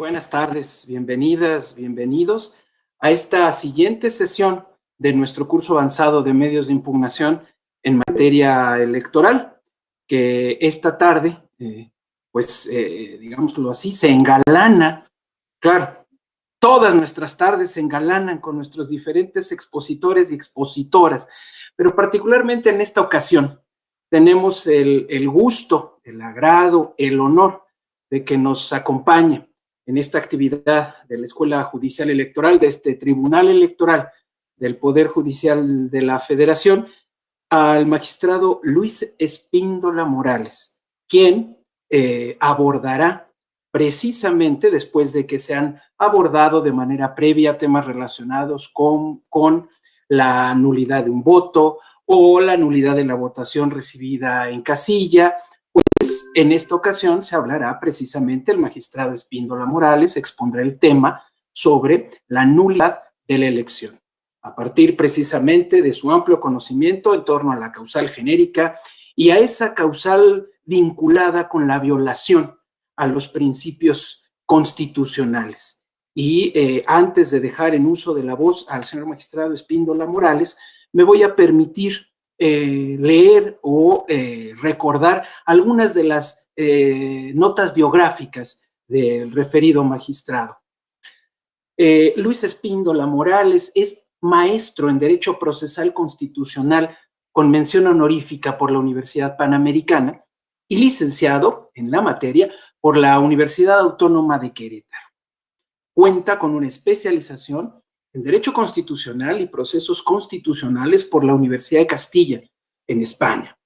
Buenas tardes, bienvenidas, bienvenidos a esta siguiente sesión de nuestro curso avanzado de medios de impugnación en materia electoral, que esta tarde, digámoslo así, se engalana. Claro, todas nuestras tardes se engalanan con nuestros diferentes expositores y expositoras, pero particularmente en esta ocasión tenemos el gusto, el agrado, el honor de que nos acompañe en esta actividad de la Escuela Judicial Electoral, de este Tribunal Electoral del Poder Judicial de la Federación, al magistrado Luis Espíndola Morales, quien abordará precisamente, después de que se han abordado de manera previa temas relacionados con la nulidad de un voto o la nulidad de la votación recibida en casilla. Pues en esta ocasión se hablará precisamente, el magistrado Espíndola Morales expondrá el tema sobre la nulidad de la elección, a partir precisamente de su amplio conocimiento en torno a la causal genérica y a esa causal vinculada con la violación a los principios constitucionales. Y antes de dejar en uso de la voz al señor magistrado Espíndola Morales, me voy a permitir leer o recordar algunas de las notas biográficas del referido magistrado. Luis Espíndola Morales es maestro en Derecho Procesal Constitucional con mención honorífica por la Universidad Panamericana y licenciado en la materia por la Universidad Autónoma de Querétaro. Cuenta con una especialización en Derecho Constitucional y Procesos Constitucionales por la Universidad de Castilla, en España.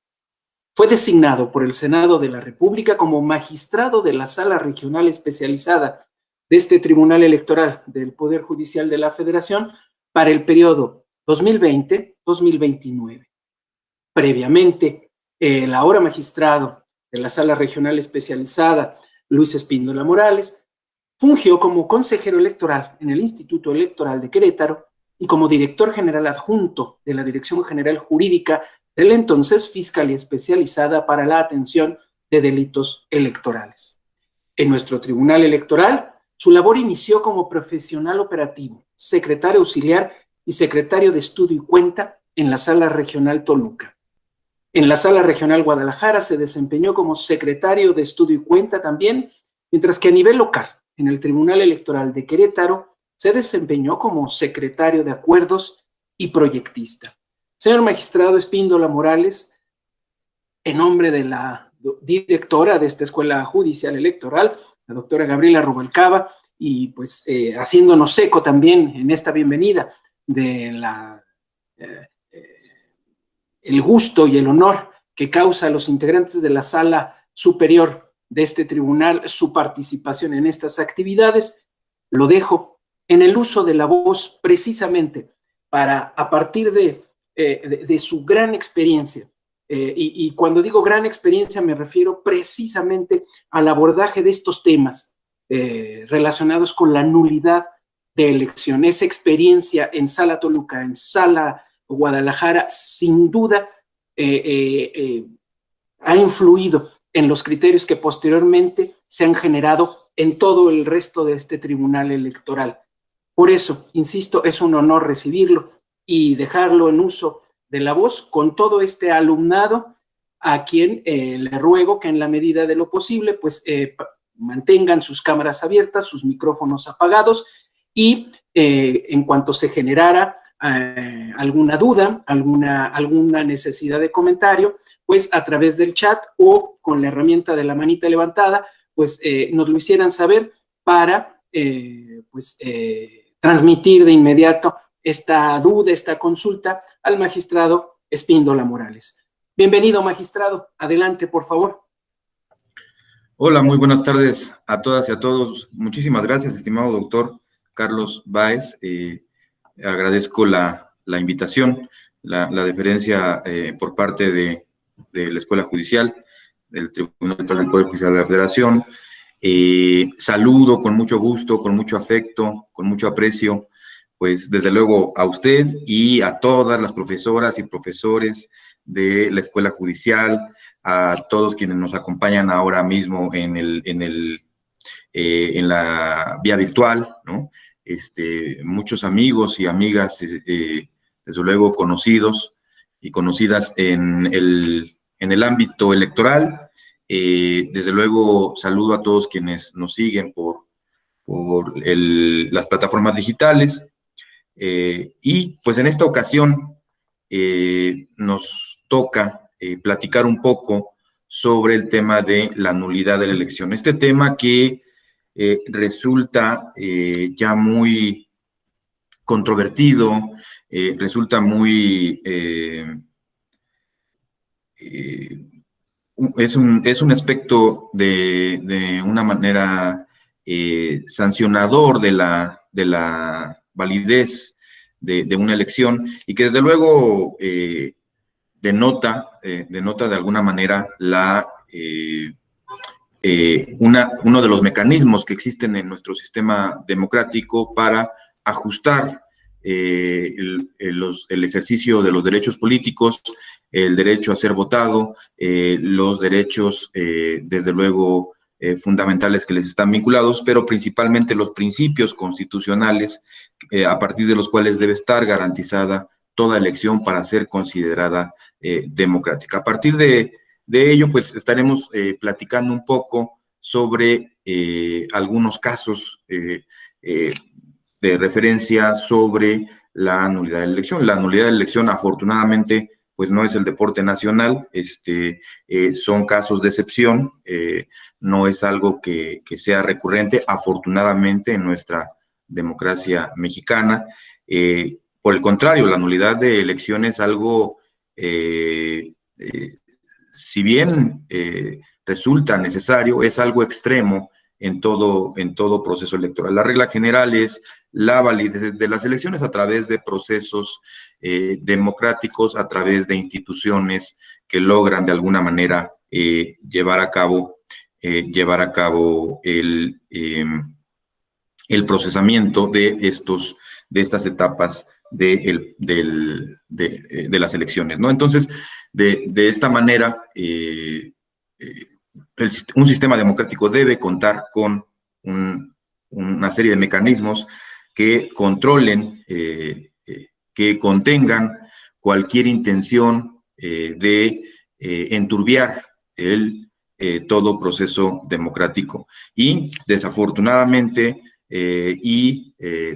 Fue designado por el Senado de la República como magistrado de la Sala Regional Especializada de este Tribunal Electoral del Poder Judicial de la Federación para el periodo 2020-2029. Previamente, el ahora magistrado de la Sala Regional Especializada, Luis Espíndola Morales, fungió como consejero electoral en el Instituto Electoral de Querétaro y como director general adjunto de la Dirección General Jurídica de la entonces Fiscalía Especializada para la Atención de Delitos Electorales. En nuestro Tribunal Electoral, su labor inició como profesional operativo, secretario auxiliar y secretario de Estudio y Cuenta en la Sala Regional Toluca. En la Sala Regional Guadalajara se desempeñó como secretario de Estudio y Cuenta también, mientras que a nivel local, en el Tribunal Electoral de Querétaro, se desempeñó como secretario de Acuerdos y proyectista. Señor magistrado Espíndola Morales, en nombre de la directora de esta Escuela Judicial Electoral, la doctora Gabriela Rubalcaba, y pues haciéndonos eco también en esta bienvenida de el gusto y el honor que causa a los integrantes de la Sala Superior de este tribunal su participación en estas actividades, lo dejo en el uso de la voz precisamente para, a partir de su gran experiencia, y cuando digo gran experiencia me refiero precisamente al abordaje de estos temas relacionados con la nulidad de elección. Esa experiencia en Sala Toluca, en Sala Guadalajara, sin duda ha influido en los criterios que posteriormente se han generado en todo el resto de este tribunal electoral. Por eso, insisto, es un honor recibirlo y dejarlo en uso de la voz con todo este alumnado, a quien le ruego que en la medida de lo posible pues mantengan sus cámaras abiertas, sus micrófonos apagados, y en cuanto se generara alguna duda, alguna necesidad de comentario, pues a través del chat o con la herramienta de la manita levantada, pues nos lo hicieran saber para transmitir de inmediato esta duda, esta consulta al magistrado Espíndola Morales. Bienvenido, magistrado. Adelante, por favor. Hola, muy buenas tardes a todas y a todos. Muchísimas gracias, estimado doctor Carlos Báez. Agradezco la invitación, la deferencia por parte de la Escuela Judicial, del Tribunal Electoral del Poder Judicial de la Federación. Saludo con mucho gusto, con mucho afecto, con mucho aprecio, pues desde luego a usted y a todas las profesoras y profesores de la Escuela Judicial, a todos quienes nos acompañan ahora mismo en en la vía virtual, ¿no? Muchos amigos y amigas, desde luego conocidos y conocidas en el ámbito electoral. Desde luego saludo a todos quienes nos siguen por las plataformas digitales. Y pues en esta ocasión nos toca platicar un poco sobre el tema de la nulidad de la elección. Este tema que resulta ya muy controvertido, resulta muy... es un aspecto de una manera sancionador de la validez de una elección, y que desde luego denota de alguna manera uno de los mecanismos que existen en nuestro sistema democrático para ajustar el ejercicio de los derechos políticos, el derecho a ser votado, los derechos, desde luego, fundamentales que les están vinculados, pero principalmente los principios constitucionales a partir de los cuales debe estar garantizada toda elección para ser considerada democrática. A partir de ello, pues estaremos platicando un poco sobre algunos casos de referencia sobre la nulidad de la elección. La nulidad de la elección, afortunadamente, pues no es el deporte nacional, son casos de excepción, no es algo que sea recurrente, afortunadamente, en nuestra democracia mexicana. Por el contrario, la nulidad de elecciones es algo, si bien resulta necesario, es algo extremo en todo proceso electoral. La regla general es la validez de las elecciones a través de procesos democráticos, a través de instituciones que logran de alguna manera llevar a cabo el procesamiento de estas etapas de las elecciones, ¿no? Entonces, de esta manera, un sistema democrático debe contar con una serie de mecanismos que controlen, que contengan cualquier intención de enturbiar todo proceso democrático. Y desafortunadamente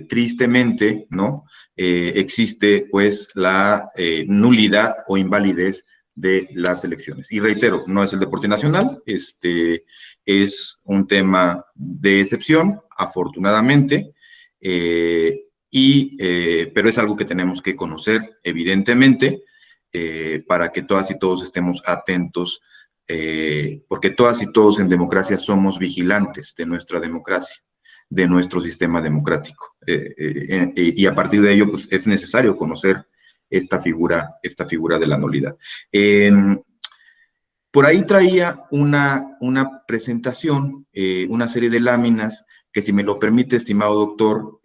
tristemente, ¿no? Existe pues la nulidad o invalidez de las elecciones. Y reitero, no es el deporte nacional, es un tema de excepción, afortunadamente, pero es algo que tenemos que conocer, evidentemente, para que todas y todos estemos atentos, porque todas y todos en democracia somos vigilantes de nuestra democracia, de nuestro sistema democrático. Y a partir de ello, pues, es necesario conocer esta figura de la nulidad. Por ahí traía una presentación, una serie de láminas que, si me lo permite, estimado doctor,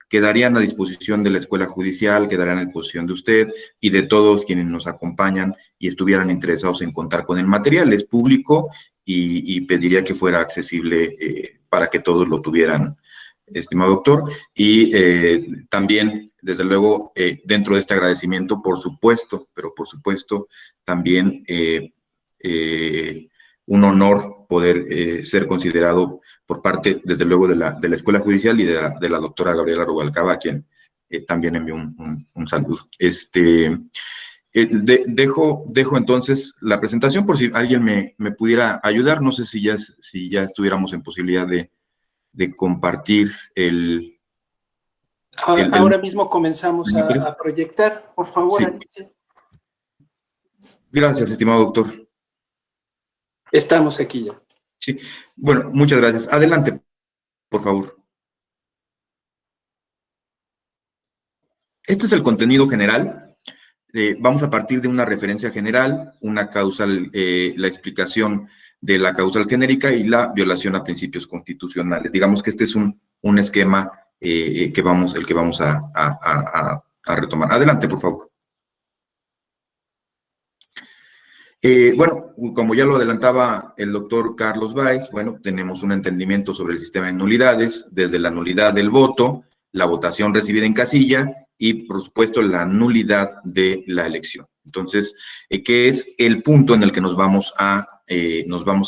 quedarían a disposición de la Escuela Judicial, quedarían a disposición de usted y de todos quienes nos acompañan y estuvieran interesados en contar con el material. Es público y pediría que fuera accesible para que todos lo tuvieran, estimado doctor. Y también, desde luego, dentro de este agradecimiento, por supuesto, también un honor poder ser considerado por parte, desde luego, de la Escuela Judicial y de la doctora Gabriela Rubalcaba, a quien también envío un saludo. Dejo entonces la presentación por si alguien me pudiera ayudar. No sé si ya estuviéramos en posibilidad de compartir Ahora mismo comenzamos a proyectar, por favor. Sí. Gracias, estimado doctor. Estamos aquí ya. Sí, bueno, muchas gracias. Adelante, por favor. Este es el contenido general. Vamos a partir de una referencia general, una causal, la explicación de la causal genérica y la violación a principios constitucionales. Digamos que este es un esquema el que vamos a retomar. Adelante, por favor. Bueno, como ya lo adelantaba el doctor Carlos Báez, bueno, tenemos un entendimiento sobre el sistema de nulidades, desde la nulidad del voto, la votación recibida en casilla y, por supuesto, la nulidad de la elección. Entonces, ¿qué es el punto en el que nos vamos a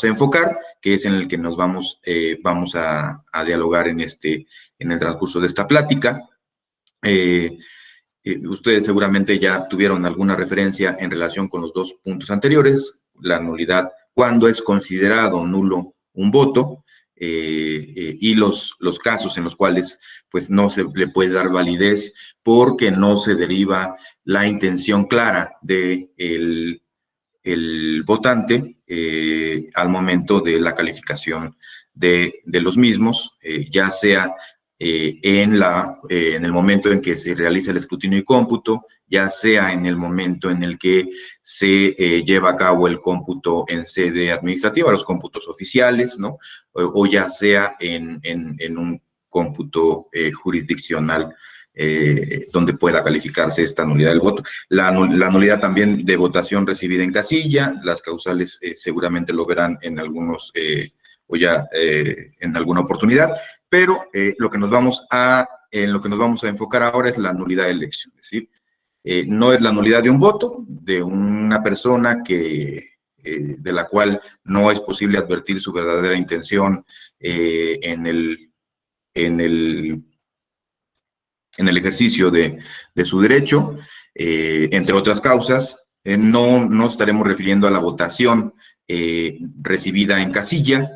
enfocar? ¿Qué es en el que nos vamos a dialogar en el transcurso de esta plática? Ustedes seguramente ya tuvieron alguna referencia en relación con los dos puntos anteriores, la nulidad, cuando es considerado nulo un voto, y los casos en los cuales pues no se le puede dar validez porque no se deriva la intención clara de el votante al momento de la calificación de los mismos, ya sea en el momento en que se realiza el escrutinio y cómputo, ya sea en el momento en el que se lleva a cabo el cómputo en sede administrativa, los cómputos oficiales, ¿no? O ya sea en un cómputo jurisdiccional donde pueda calificarse esta nulidad del voto. La nulidad también de votación recibida en casilla, las causales seguramente lo verán en algunos o ya en alguna oportunidad, pero en lo que nos vamos a enfocar ahora es la nulidad de elección, es decir, no es la nulidad de un voto, de una persona de la cual no es posible advertir su verdadera intención en el ejercicio de su derecho, entre otras causas. No estaremos refiriendo a la votación recibida en casilla,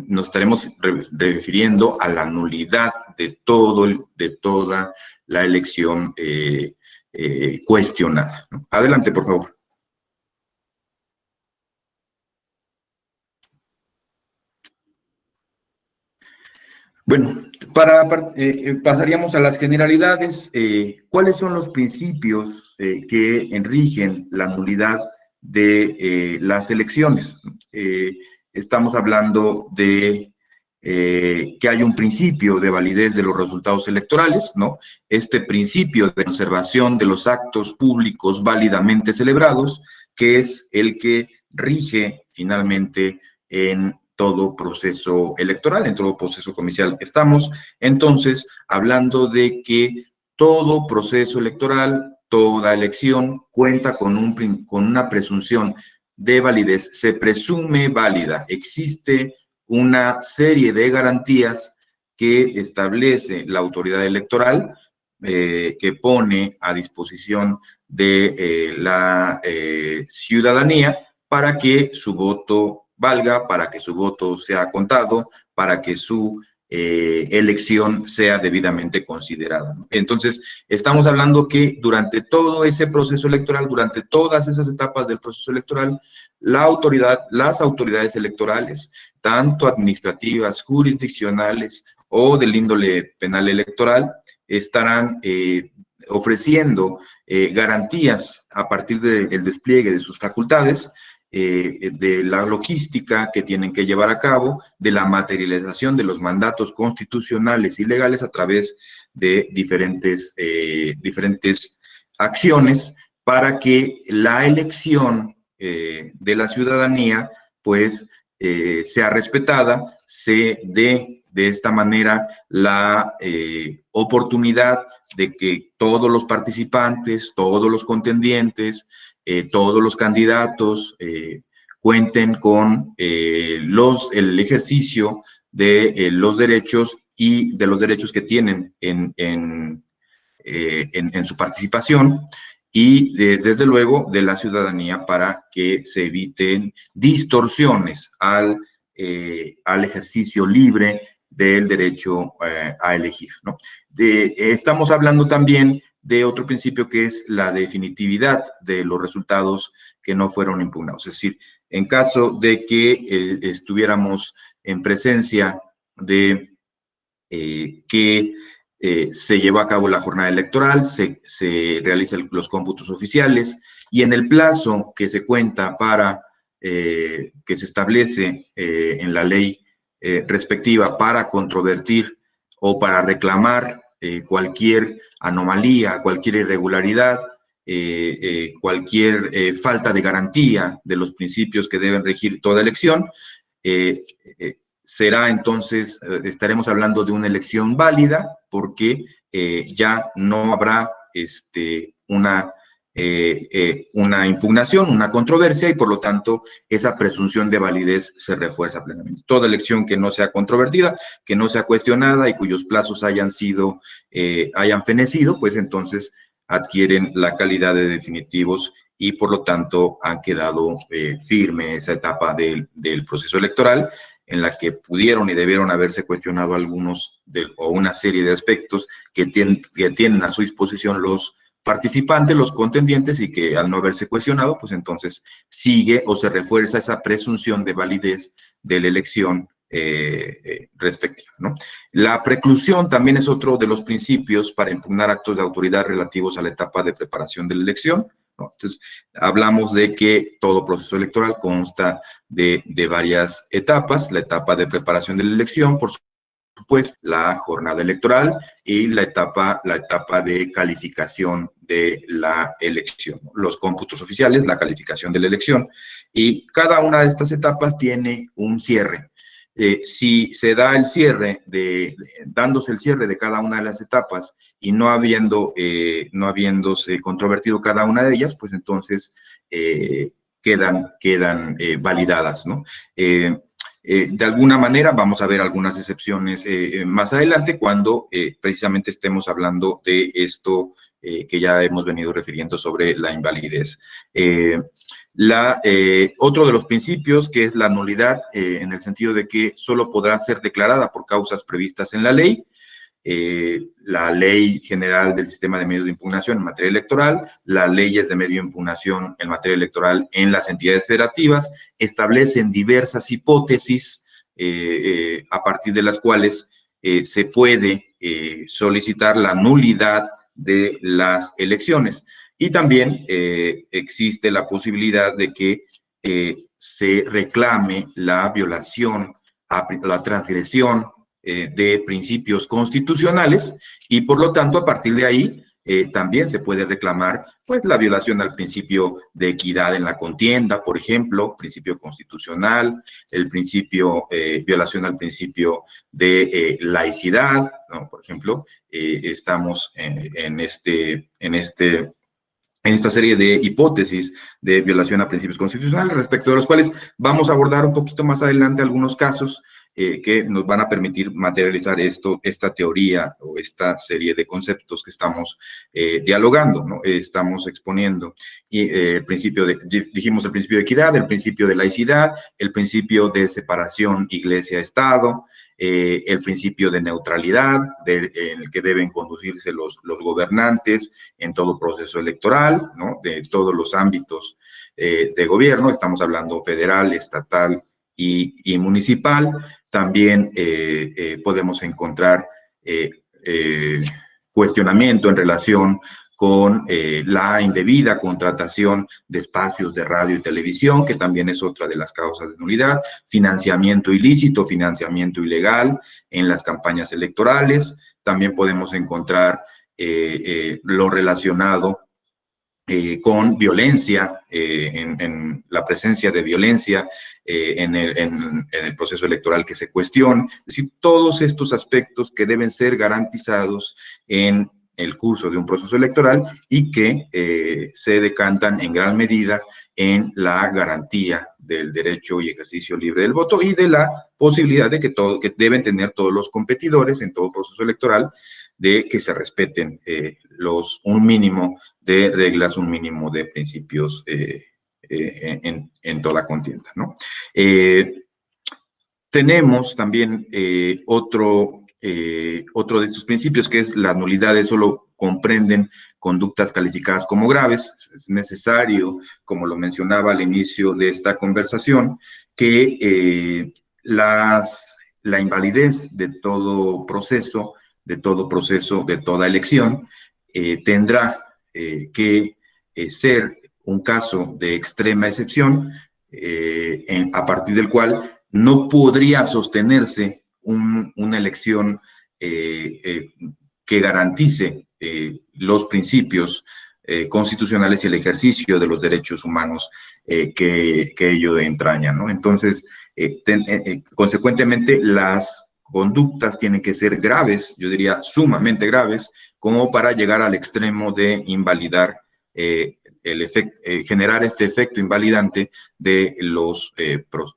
nos estaremos refiriendo a la nulidad de toda la elección cuestionada, ¿no? Adelante, por favor. Bueno, pasaríamos a las generalidades. ¿Cuáles son los principios que rigen la nulidad de las elecciones? Estamos hablando de que hay un principio de validez de los resultados electorales, ¿no? Este principio de conservación de los actos públicos válidamente celebrados, que es el que rige finalmente en todo proceso electoral, en todo proceso comercial. Estamos entonces hablando de que todo proceso electoral, toda elección cuenta con una presunción de validez, se presume válida, existe una serie de garantías que establece la autoridad electoral, que pone a disposición de la ciudadanía para que su voto valga, para que su voto sea contado, para que su elección sea debidamente considerada, ¿no? Entonces, estamos hablando que durante todo ese proceso electoral, durante todas esas etapas del proceso electoral, las autoridades electorales, tanto administrativas, jurisdiccionales o del índole penal electoral, estarán ofreciendo garantías a partir del despliegue de sus facultades, de la logística que tienen que llevar a cabo, de la materialización de los mandatos constitucionales y legales a través de diferentes acciones para que la elección de la ciudadanía pues sea respetada, se dé de esta manera la oportunidad de que todos los participantes, todos los contendientes, todos los candidatos cuenten con el ejercicio de los derechos y de los derechos que tienen en su participación y desde luego de la ciudadanía para que se eviten distorsiones al ejercicio libre del derecho a elegir, ¿no? Estamos hablando también de otro principio que es la definitividad de los resultados que no fueron impugnados. Es decir, en caso de que estuviéramos en presencia de que se llevó a cabo la jornada electoral, se realizan los cómputos oficiales y en el plazo que se cuenta para que se establece en la ley respectiva para controvertir o para reclamar cualquier anomalía, cualquier irregularidad, cualquier falta de garantía de los principios que deben regir toda elección, será entonces, estaremos hablando de una elección válida, porque ya no habrá una impugnación, una controversia, y por lo tanto esa presunción de validez se refuerza plenamente. Toda elección que no sea controvertida, que no sea cuestionada y cuyos plazos hayan fenecido, pues entonces adquieren la calidad de definitivos y por lo tanto han quedado firme esa etapa del proceso electoral, en la que pudieron y debieron haberse cuestionado algunos o una serie de aspectos que tienen a su disposición los participantes, los contendientes, y que al no haberse cuestionado, pues entonces sigue o se refuerza esa presunción de validez de la elección respectiva, ¿no? La preclusión también es otro de los principios para impugnar actos de autoridad relativos a la etapa de preparación de la elección, ¿no? Entonces, hablamos de que todo proceso electoral consta de varias etapas: la etapa de preparación de la elección, por supuesto, la jornada electoral, y la etapa de calificación de la elección, ¿no? Los cómputos oficiales, la calificación de la elección, y cada una de estas etapas tiene un cierre. Si se da el cierre, dándose el cierre de cada una de las etapas y no habiéndose controvertido cada una de ellas, pues entonces quedan validadas, ¿no? De alguna manera vamos a ver algunas excepciones más adelante, cuando precisamente estemos hablando de esto que ya hemos venido refiriendo sobre la invalidez. Otro de los principios, que es la nulidad, en el sentido de que solo podrá ser declarada por causas previstas en la ley. La Ley General del Sistema de Medios de Impugnación en materia electoral, las leyes de medio de impugnación en materia electoral en las entidades federativas, establecen diversas hipótesis a partir de las cuales se puede solicitar la nulidad de las elecciones. Y también existe la posibilidad de que se reclame la violación, la transgresión de principios constitucionales, y por lo tanto a partir de ahí también se puede reclamar pues la violación al principio de equidad en la contienda, por ejemplo, principio constitucional, el principio, violación al principio de laicidad, ¿no? Por ejemplo, estamos en esta serie de hipótesis de violación a principios constitucionales, respecto de los cuales vamos a abordar un poquito más adelante algunos casos que nos van a permitir materializar esta teoría o esta serie de conceptos que estamos dialogando, ¿no? Estamos exponiendo. Y dijimos el principio de equidad, el principio de laicidad, el principio de separación iglesia-estado, el principio de neutralidad en el que deben conducirse los gobernantes en todo proceso electoral, ¿no? De todos los ámbitos de gobierno, estamos hablando federal, estatal y municipal. También podemos encontrar cuestionamiento en relación con la indebida contratación de espacios de radio y televisión, que también es otra de las causas de nulidad, financiamiento ilícito, financiamiento ilegal en las campañas electorales. También podemos encontrar lo relacionado con violencia, en la presencia de violencia en el proceso electoral que se cuestiona. Es decir, todos estos aspectos que deben ser garantizados en el curso de un proceso electoral y que se decantan en gran medida en la garantía del derecho y ejercicio libre del voto y de la posibilidad de que deben tener todos los competidores en todo proceso electoral, de que se respeten un mínimo de reglas, un mínimo de principios en toda contienda, ¿no? Tenemos también otro de estos principios, que es las nulidades solo comprenden conductas calificadas como graves. Es necesario, como lo mencionaba al inicio de esta conversación, que la invalidez de todo proceso, de toda elección, tendrá que ser un caso de extrema excepción, a partir del cual no podría sostenerse una elección que garantice los principios constitucionales y el ejercicio de los derechos humanos que ello entraña, ¿no? Entonces, consecuentemente, las conductas tienen que ser graves, yo diría sumamente graves, como para llegar al extremo de invalidar generar este efecto invalidante de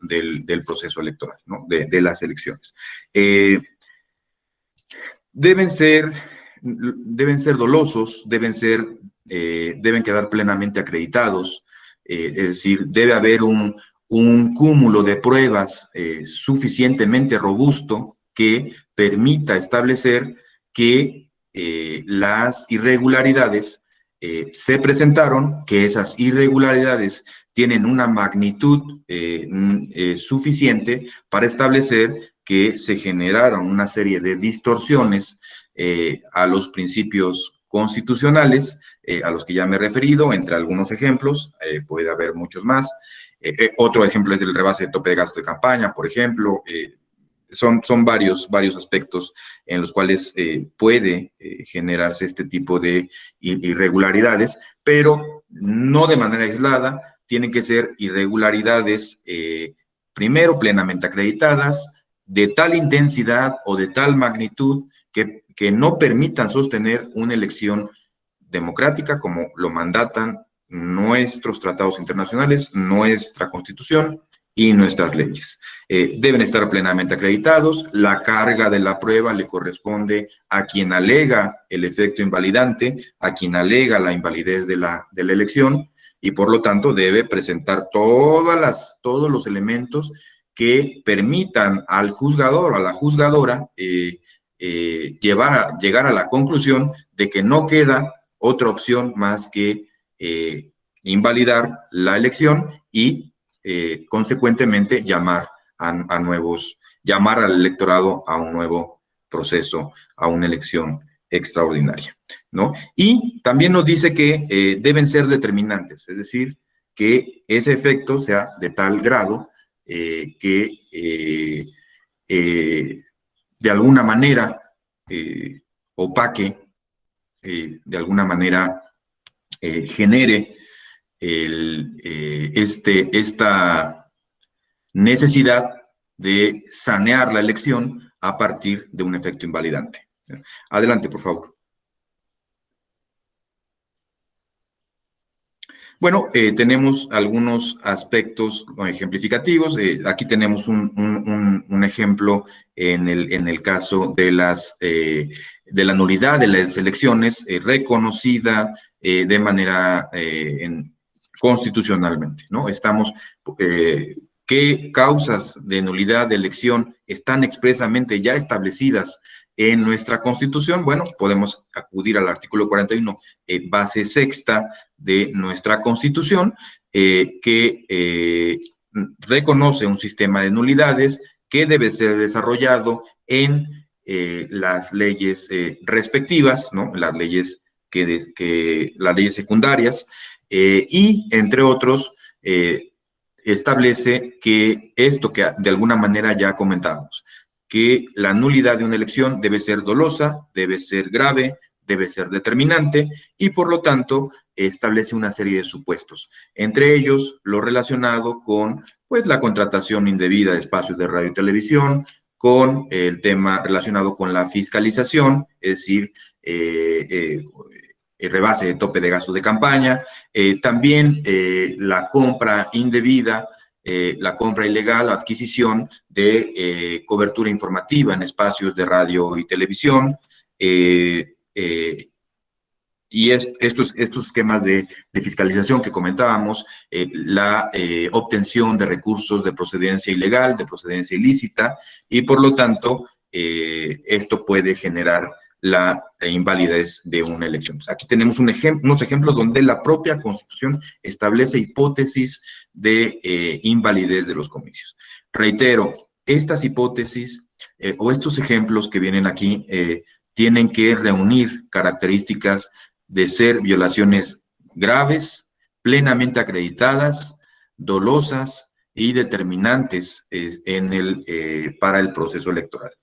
del proceso electoral, ¿no? de las elecciones. Deben ser dolosos, deben quedar plenamente acreditados, es decir, debe haber un cúmulo de pruebas suficientemente robusto que permita establecer que las irregularidades se presentaron, que esas irregularidades tienen una magnitud suficiente para establecer que se generaron una serie de distorsiones a los principios constitucionales, a los que ya me he referido, entre algunos ejemplos, puede haber muchos más. Otro ejemplo es el rebase de tope de gasto de campaña, por ejemplo. Son varios aspectos en los cuales puede generarse este tipo de irregularidades, pero no de manera aislada, tienen que ser irregularidades, primero, plenamente acreditadas, de tal intensidad o de tal magnitud que no permitan sostener una elección democrática como lo mandatan nuestros tratados internacionales, nuestra Constitución y nuestras leyes. Deben estar plenamente acreditados, la carga de la prueba le corresponde a quien alega el efecto invalidante, a quien alega la invalidez de la elección, y por lo tanto debe presentar todos los elementos que permitan al juzgador o a la juzgadora llegar a la conclusión de que no queda otra opción más que invalidar la elección y consecuentemente llamar al electorado a un nuevo proceso, a una elección extraordinaria, ¿no? Y también nos dice que deben ser determinantes, es decir, que ese efecto sea de tal grado que de alguna manera opaque, de alguna manera genere esta necesidad de sanear la elección a partir de un efecto invalidante. Adelante, por favor. Bueno, tenemos algunos aspectos ejemplificativos. Aquí tenemos un ejemplo en el caso de la nulidad de las elecciones reconocida de manera constitucionalmente, ¿no? ¿Qué causas de nulidad de elección están expresamente ya establecidas en nuestra Constitución? Bueno, podemos acudir al artículo 41, base sexta de nuestra Constitución, que reconoce un sistema de nulidades que debe ser desarrollado en las leyes respectivas, ¿no? Las leyes las leyes secundarias, y entre otros establece que esto que de alguna manera ya comentábamos, que la nulidad de una elección debe ser dolosa, debe ser grave, debe ser determinante y por lo tanto establece una serie de supuestos, entre ellos lo relacionado con pues la contratación indebida de espacios de radio y televisión, con el tema relacionado con la fiscalización, es decir, el rebase de tope de gastos de campaña, también la compra indebida, la compra ilegal, la adquisición de cobertura informativa en espacios de radio y televisión, y estos esquemas de fiscalización que comentábamos, la obtención de recursos de procedencia ilegal, de procedencia ilícita, y por lo tanto, esto puede generar la invalidez de una elección. Aquí tenemos unos ejemplos donde la propia Constitución establece hipótesis de invalidez de los comicios. Reitero, estas hipótesis o estos ejemplos que vienen aquí tienen que reunir características de ser violaciones graves, plenamente acreditadas, dolosas y determinantes para el proceso electoral.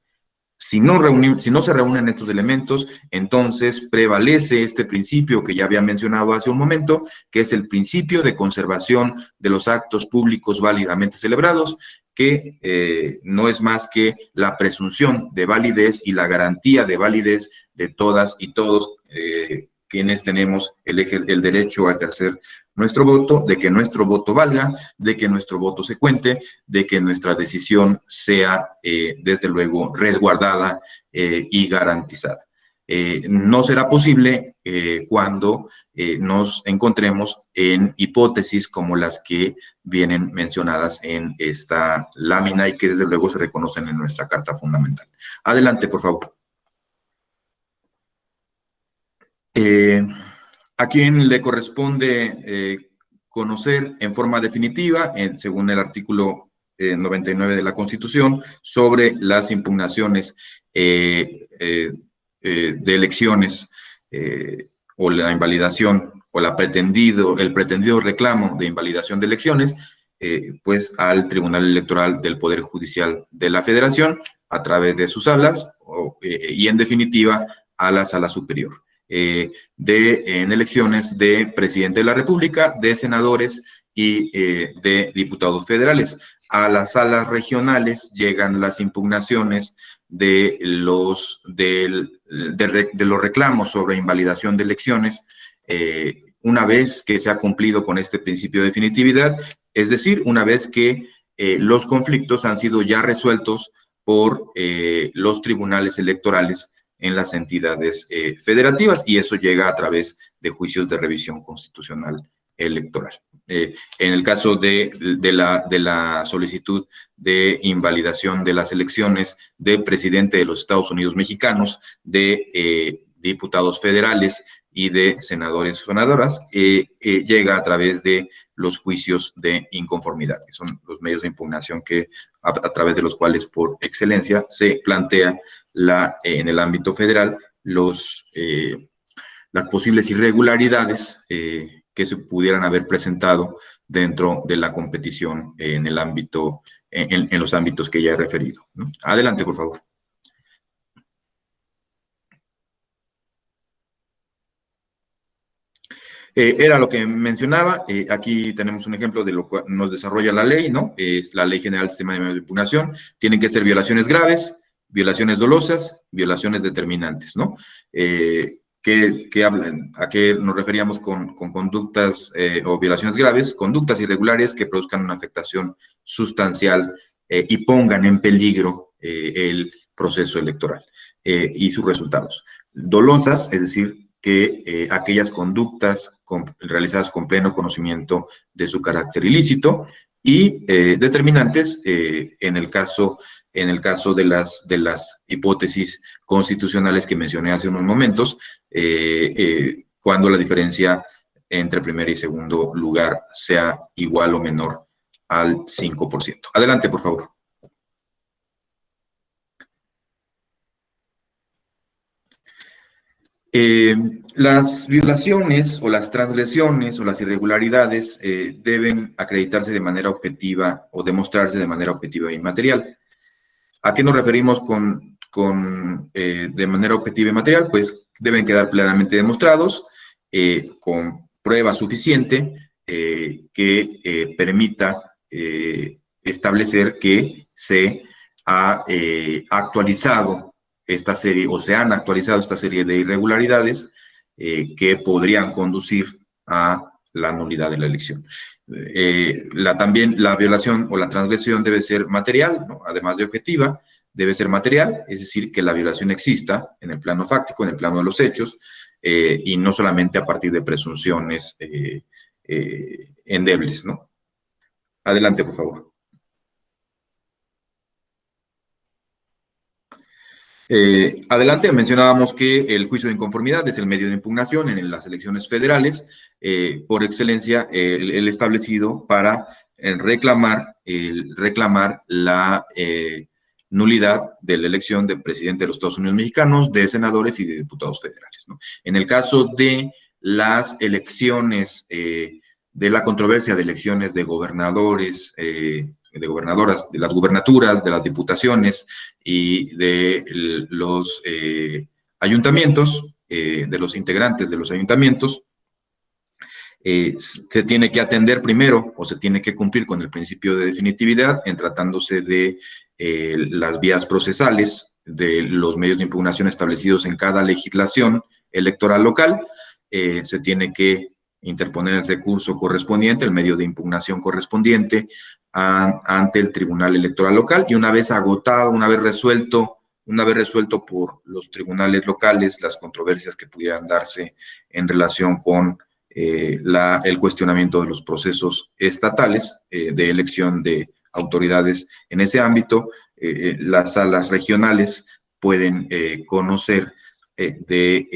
Si no se reúnen estos elementos, entonces prevalece este principio que ya había mencionado hace un momento, que es el principio de conservación de los actos públicos válidamente celebrados, que no es más que la presunción de validez y la garantía de validez de todas y todos quienes tenemos el derecho a ejercer nuestro voto, de que nuestro voto valga, de que nuestro voto se cuente, de que nuestra decisión sea, desde luego, resguardada y garantizada. No será posible cuando nos encontremos en hipótesis como las que vienen mencionadas en esta lámina y que desde luego se reconocen en nuestra Carta Fundamental. Adelante, por favor. A quien le corresponde conocer en forma definitiva, según el artículo 99 de la Constitución, sobre las impugnaciones de elecciones o la invalidación o el pretendido reclamo de invalidación de elecciones, pues al Tribunal Electoral del Poder Judicial de la Federación a través de sus salas y en definitiva a la Sala Superior. En elecciones de presidente de la República, de senadores y de diputados federales. A las salas regionales llegan las impugnaciones de los reclamos sobre invalidación de elecciones, una vez que se ha cumplido con este principio de definitividad, es decir, una vez que los conflictos han sido ya resueltos por los tribunales electorales en las entidades federativas, y eso llega a través de juicios de revisión constitucional electoral. En el caso de la solicitud de invalidación de las elecciones de presidente de los Estados Unidos mexicanos, de diputados federales y de senadores o senadoras, llega a través de los juicios de inconformidad, que son los medios de impugnación a través de los cuales por excelencia se plantea en el ámbito federal las posibles irregularidades que se pudieran haber presentado dentro de la competición en los ámbitos que ya he referido, ¿no? Adelante, por favor. Era lo que mencionaba. Aquí tenemos un ejemplo de lo que nos desarrolla la ley, ¿no? Es la Ley General del Sistema de Medios de Impugnación. Tienen que ser violaciones graves, violaciones dolosas, violaciones determinantes, ¿no? ¿A qué nos referíamos con conductas o violaciones graves? Conductas irregulares que produzcan una afectación sustancial y pongan en peligro el proceso electoral y sus resultados. Dolosas, es decir, que aquellas conductas realizadas con pleno conocimiento de su carácter ilícito, y determinantes en el caso de las hipótesis constitucionales que mencioné hace unos momentos, cuando la diferencia entre primer y segundo lugar sea igual o menor al 5%. Adelante, por favor. Las violaciones o las transgresiones o las irregularidades deben acreditarse de manera objetiva o demostrarse de manera objetiva y material. ¿A qué nos referimos de manera objetiva y material? Pues deben quedar plenamente demostrados con prueba suficiente que permita establecer que se ha actualizado esta serie, o se han actualizado esta serie de irregularidades que podrían conducir a la nulidad de la elección. También la violación o la transgresión debe ser material, ¿no? Además de objetiva, debe ser material, es decir, que la violación exista en el plano fáctico, en el plano de los hechos, y no solamente a partir de presunciones endebles, ¿no? Adelante, por favor. Adelante, mencionábamos que el juicio de inconformidad es el medio de impugnación en las elecciones federales, por excelencia, el establecido para reclamar la nulidad de la elección de presidente de los Estados Unidos mexicanos, de senadores y de diputados federales, ¿no? En el caso de las elecciones, de la controversia de elecciones de gobernadores gobernadoras, de las gubernaturas, de las diputaciones y de los ayuntamientos, de los integrantes de los ayuntamientos, se tiene que atender primero o se tiene que cumplir con el principio de definitividad en tratándose de las vías procesales de los medios de impugnación establecidos en cada legislación electoral local. Se tiene que interponer el recurso correspondiente, el medio de impugnación correspondiente ante el Tribunal Electoral Local, y una vez agotado, una vez resuelto por los tribunales locales las controversias que pudieran darse en relación con el cuestionamiento de los procesos estatales de elección de autoridades en ese ámbito, las salas regionales pueden conocer de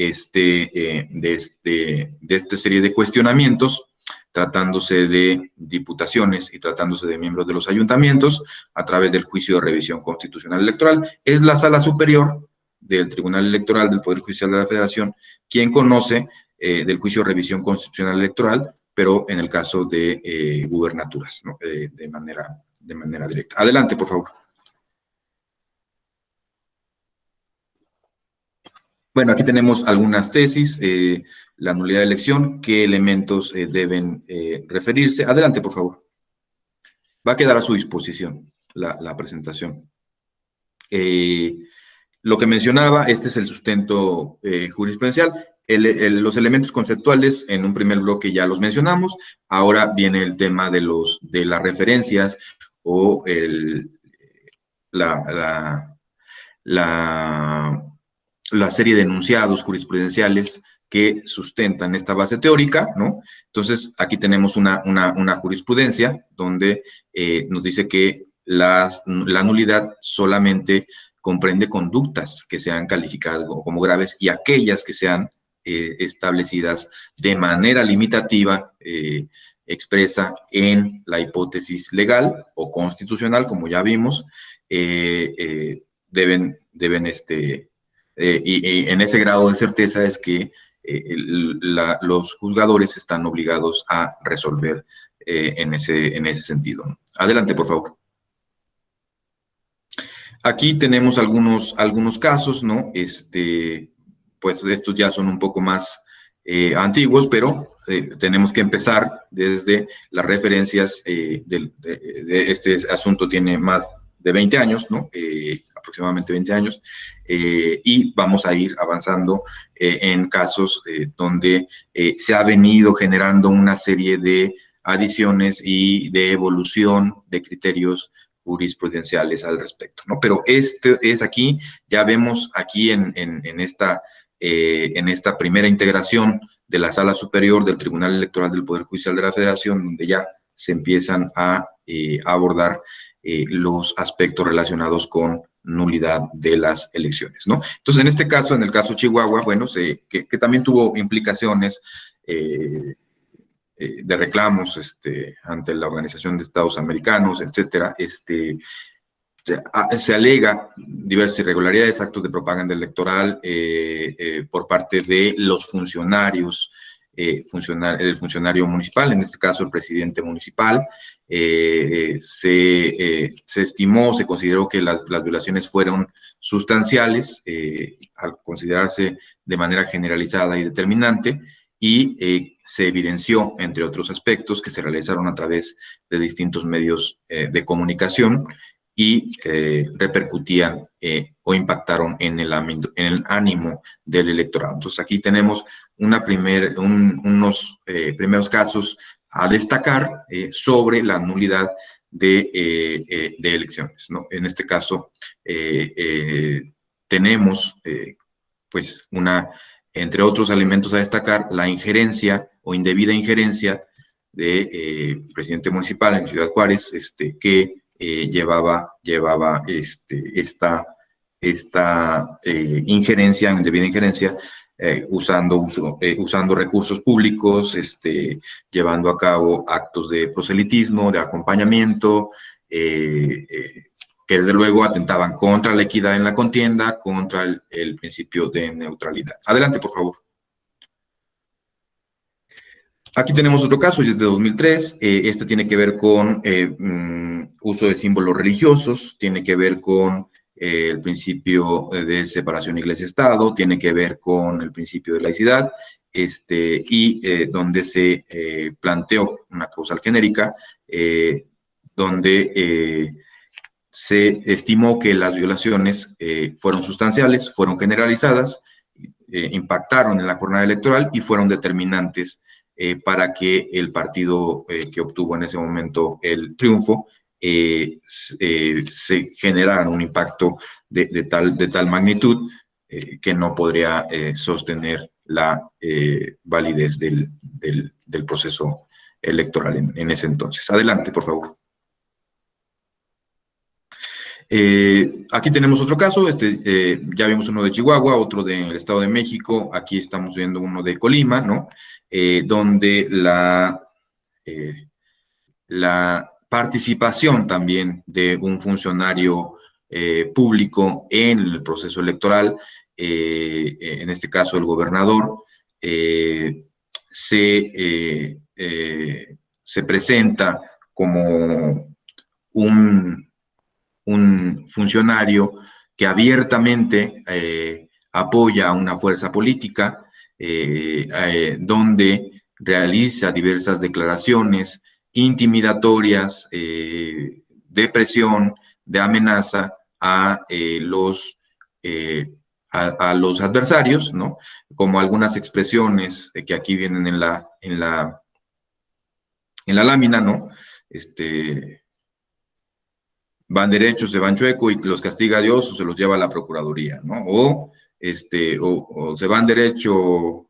esta serie de cuestionamientos, tratándose de diputaciones y tratándose de miembros de los ayuntamientos, a través del juicio de revisión constitucional electoral. Es la sala superior del Tribunal Electoral del Poder Judicial de la Federación quien conoce del juicio de revisión constitucional electoral, pero en el caso de gubernaturas, ¿no? de manera directa. Adelante, por favor. Bueno, aquí tenemos algunas tesis, la nulidad de elección, qué elementos deben referirse. Adelante, por favor. Va a quedar a su disposición la presentación. Lo que mencionaba, este es el sustento jurisprudencial. Los elementos conceptuales en un primer bloque ya los mencionamos. Ahora viene el tema de las referencias o la serie de enunciados jurisprudenciales que sustentan esta base teórica, ¿no? Entonces, aquí tenemos una jurisprudencia donde nos dice que la nulidad solamente comprende conductas que sean calificadas como graves y aquellas que sean establecidas de manera limitativa, expresa en la hipótesis legal o constitucional, como ya vimos, deben y en ese grado de certeza es que los juzgadores están obligados a resolver en ese sentido. Adelante, por favor. Aquí tenemos algunos casos, ¿no? Pues estos ya son un poco más antiguos, antiguos, pero tenemos que empezar desde las referencias de este asunto tiene más de 20 años, ¿no? Aproximadamente 20 años, y vamos a ir avanzando en casos donde se ha venido generando una serie de adiciones y de evolución de criterios jurisprudenciales al respecto, ¿no? Pero aquí, ya vemos aquí en esta primera integración de la Sala Superior del Tribunal Electoral del Poder Judicial de la Federación, donde ya se empiezan a abordar los aspectos relacionados con nulidad de las elecciones, ¿no? Entonces, en este caso, en el caso Chihuahua, bueno, que también tuvo implicaciones de reclamos ante la Organización de Estados Americanos, etcétera, se alega diversas irregularidades, actos de propaganda electoral por parte de los funcionarios, el funcionario municipal, en este caso el presidente municipal. Se estimó, se consideró que las violaciones fueron sustanciales al considerarse de manera generalizada y determinante, y se evidenció, entre otros aspectos, que se realizaron a través de distintos medios de comunicación y repercutían o impactaron en el ánimo del electorado. Entonces, aquí tenemos unos primeros casos a destacar sobre la nulidad de elecciones, ¿no? En este caso, tenemos, pues, entre otros elementos a destacar, la injerencia o indebida injerencia de presidente municipal en Ciudad Juárez, que llevaba esta injerencia, indebida injerencia, usando recursos públicos, llevando a cabo actos de proselitismo, de acompañamiento, que desde luego atentaban contra la equidad en la contienda, contra el principio de neutralidad. Adelante, por favor. Aquí tenemos otro caso, es de 2003. Este tiene que ver con uso de símbolos religiosos, tiene que ver con el principio de separación iglesia-estado, tiene que ver con el principio de laicidad, y donde se planteó una causal genérica, donde se estimó que las violaciones fueron sustanciales, fueron generalizadas, impactaron en la jornada electoral y fueron determinantes para que el partido que obtuvo en ese momento el triunfo se generara un impacto de tal magnitud que no podría sostener la validez del proceso electoral en ese entonces. Adelante, por favor. Aquí tenemos otro caso, ya vimos uno de Chihuahua, otro del Estado de México, aquí estamos viendo uno de Colima, ¿no? Donde la participación también de un funcionario público en el proceso electoral, en este caso el gobernador, se presenta como un funcionario que abiertamente apoya a una fuerza política, donde realiza diversas declaraciones intimidatorias, de presión, de amenaza a los adversarios, ¿no? Como algunas expresiones que aquí vienen en la lámina, ¿no? Van derechos, se van chueco y los castiga Dios o se los lleva a la Procuraduría, ¿no? O se van derecho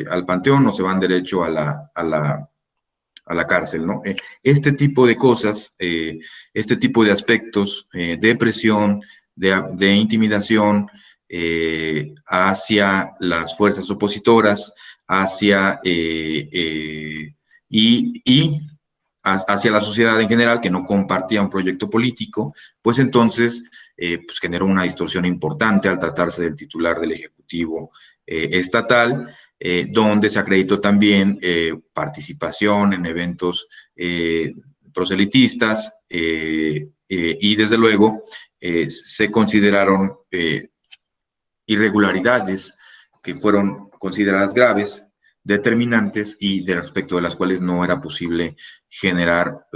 al panteón o se van derecho a la cárcel, ¿no? Este tipo de cosas, este tipo de aspectos de presión, de intimidación hacia las fuerzas opositoras, hacia hacia la sociedad en general que no compartía un proyecto político, pues entonces pues generó una distorsión importante al tratarse del titular del Ejecutivo estatal, donde se acreditó también participación en eventos proselitistas y desde luego se consideraron irregularidades que fueron consideradas graves, determinantes y de respecto de las cuales no era posible generar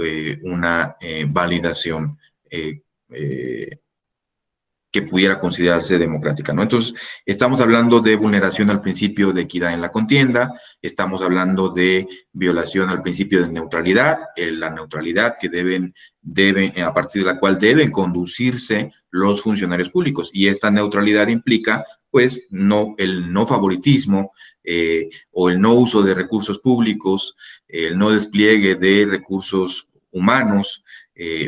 una validación que pudiera considerarse democrática, ¿no? Entonces, estamos hablando de vulneración al principio de equidad en la contienda, estamos hablando de violación al principio de neutralidad, la neutralidad que a partir de la cual deben conducirse los funcionarios públicos, y esta neutralidad implica, pues, el no favoritismo o el no uso de recursos públicos, el no despliegue de recursos humanos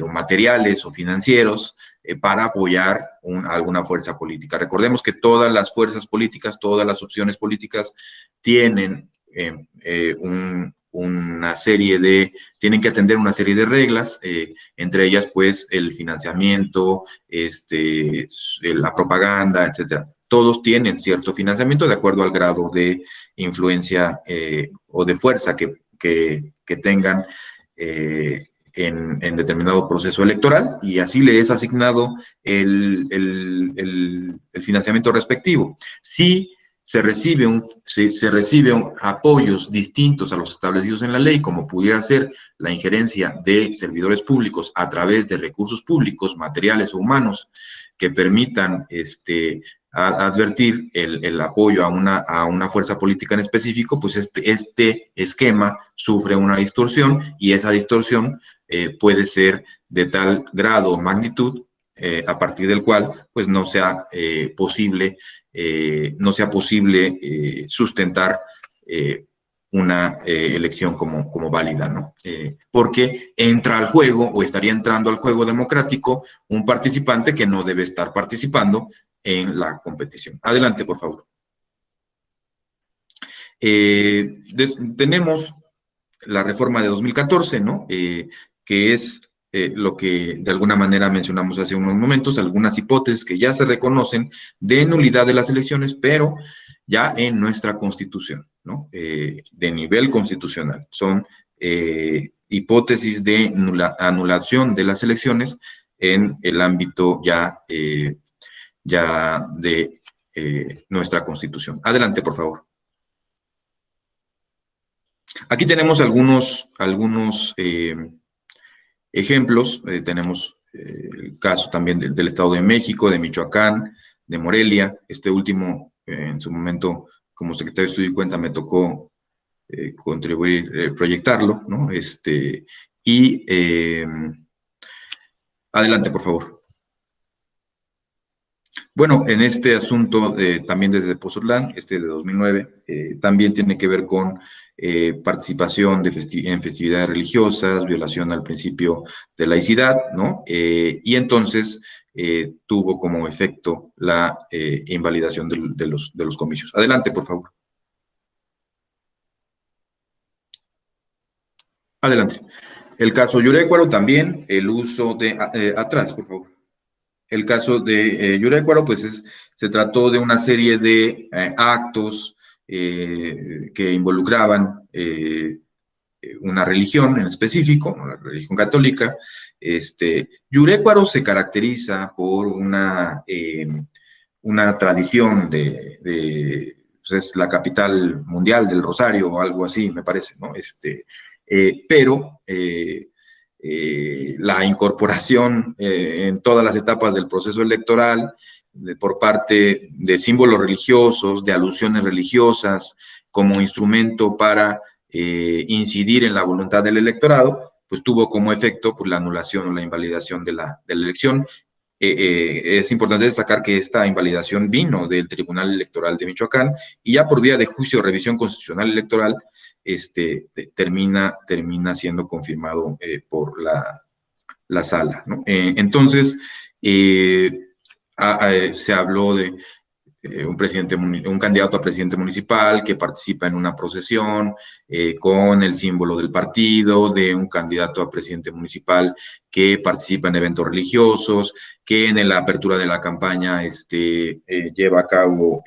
o materiales o financieros, para apoyar alguna fuerza política. Recordemos que todas las fuerzas políticas, todas las opciones políticas tienen tienen que atender una serie de reglas, entre ellas, pues, el financiamiento, la propaganda, etcétera. Todos tienen cierto financiamiento de acuerdo al grado de influencia o de fuerza que tengan en determinado proceso electoral, y así le es asignado el financiamiento respectivo. Si se reciben apoyos distintos a los establecidos en la ley, como pudiera ser la injerencia de servidores públicos a través de recursos públicos, materiales o humanos, que permitan advertir el apoyo a una fuerza política en específico, pues este esquema sufre una distorsión, y esa distorsión puede ser de tal grado o magnitud a partir del cual pues no sea posible sustentar una elección como válida, ¿no? Porque entra al juego, o estaría entrando al juego democrático, un participante que no debe estar participando en la competición. Adelante, por favor. Tenemos la reforma de 2014, ¿no? Que es lo que de alguna manera mencionamos hace unos momentos, algunas hipótesis que ya se reconocen de nulidad de las elecciones, pero ya en nuestra Constitución, ¿no? De nivel constitucional. Son hipótesis de anulación de las elecciones en el ámbito ya de nuestra Constitución. Adelante, por favor. Aquí tenemos algunos ejemplos. Tenemos el caso también del Estado de México, de Michoacán, de Morelia. Este último, en su momento, como secretario de Estudio y Cuenta, me tocó contribuir, proyectarlo, ¿no? Adelante, por favor. Bueno, en este asunto, también desde Pozzotlán, de 2009, también tiene que ver con participación en festividades religiosas, violación al principio de laicidad, ¿no? Y entonces tuvo como efecto la invalidación de los comicios. Adelante, por favor. Adelante. El caso Yurécuaro también, el uso de... atrás, por favor. El caso de Yurécuaro, pues se trató de una serie de actos que involucraban una religión en específico, la religión católica. Yurécuaro se caracteriza por una tradición pues es la capital mundial del Rosario o algo así, me parece, ¿no? Pero la incorporación en todas las etapas del proceso electoral por parte de símbolos religiosos, de alusiones religiosas, como instrumento para incidir en la voluntad del electorado, pues tuvo como efecto pues, la anulación o la invalidación de la elección. Es importante destacar que esta invalidación vino del Tribunal Electoral de Michoacán y ya por vía de juicio de revisión constitucional electoral termina siendo confirmado por la sala, ¿no? Entonces, se habló de un candidato a presidente municipal que participa en una procesión con el símbolo del partido, de un candidato a presidente municipal que participa en eventos religiosos, que en la apertura de la campaña lleva a cabo,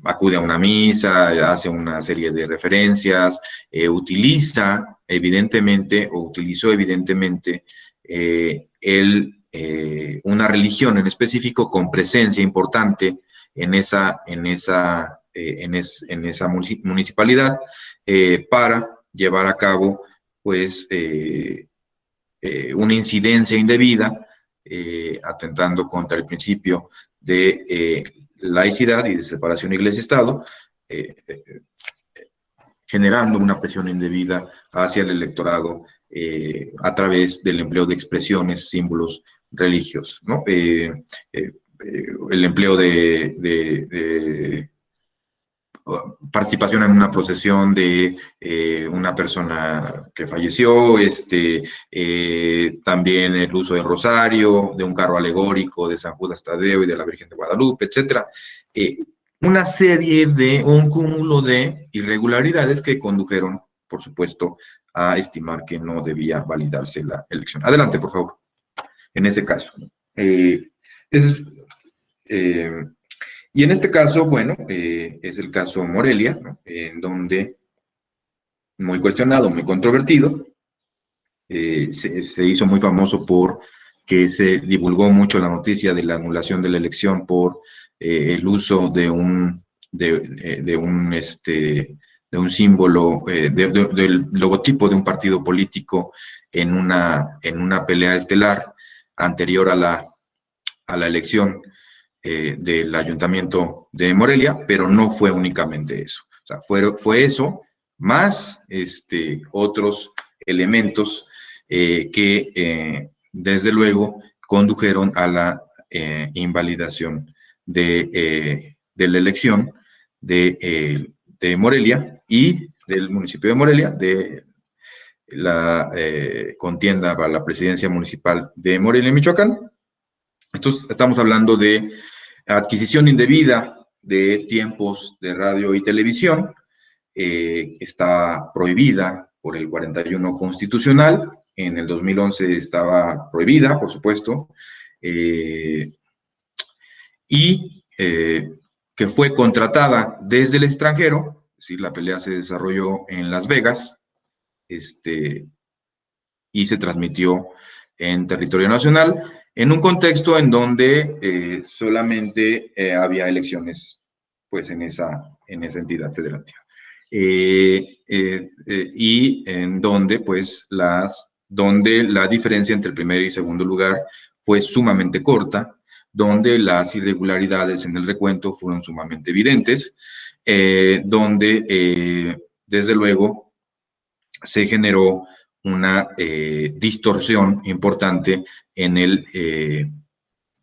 acude a una misa, hace una serie de referencias, utilizó evidentemente una religión en específico con presencia importante en esa municipalidad para llevar a cabo pues una incidencia indebida atentando contra el principio de laicidad y de separación iglesia-estado, generando una presión indebida hacia el electorado a través del empleo de expresiones, símbolos religiosos, ¿no? El empleo de participación en una procesión de una persona que falleció, también el uso del rosario, de un carro alegórico de San Judas Tadeo y de la Virgen de Guadalupe, etcétera. Un cúmulo de irregularidades que condujeron, por supuesto, a estimar que no debía validarse la elección. Adelante, por favor. En ese caso. Y en este caso, bueno, es el caso Morelia, ¿no? En donde, muy cuestionado, muy controvertido, se hizo muy famoso por que se divulgó mucho la noticia de la anulación de la elección por el uso de un símbolo, del logotipo de un partido político en una pelea estelar anterior a la elección del Ayuntamiento de Morelia, pero no fue únicamente eso. O sea, fue eso, más otros elementos que, desde luego, condujeron a la invalidación de la elección de Morelia y del municipio de Morelia, de la contienda para la presidencia municipal de Morelia, Michoacán. Entonces, estamos hablando de adquisición indebida de tiempos de radio y televisión, está prohibida por el 41 constitucional, en el 2011 estaba prohibida, por supuesto, y que fue contratada desde el extranjero, es decir, la pelea se desarrolló en Las Vegas, y se transmitió en territorio nacional, en un contexto en donde solamente había elecciones pues en esa entidad federativa. Y en donde pues donde la diferencia entre el primer y segundo lugar fue sumamente corta, donde las irregularidades en el recuento fueron sumamente evidentes, donde desde luego se generó una distorsión importante en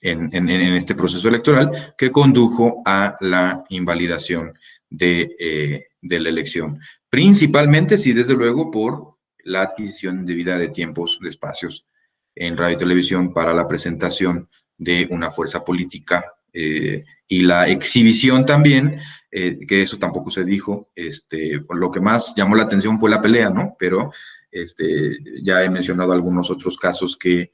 este proceso electoral que condujo a la invalidación de la elección. Principalmente, sí, desde luego, por la adquisición indebida de tiempos, de espacios en radio y televisión para la presentación de una fuerza política y la exhibición también, que eso tampoco se dijo, lo que más llamó la atención fue la pelea, ¿no? Pero ya he mencionado algunos otros casos que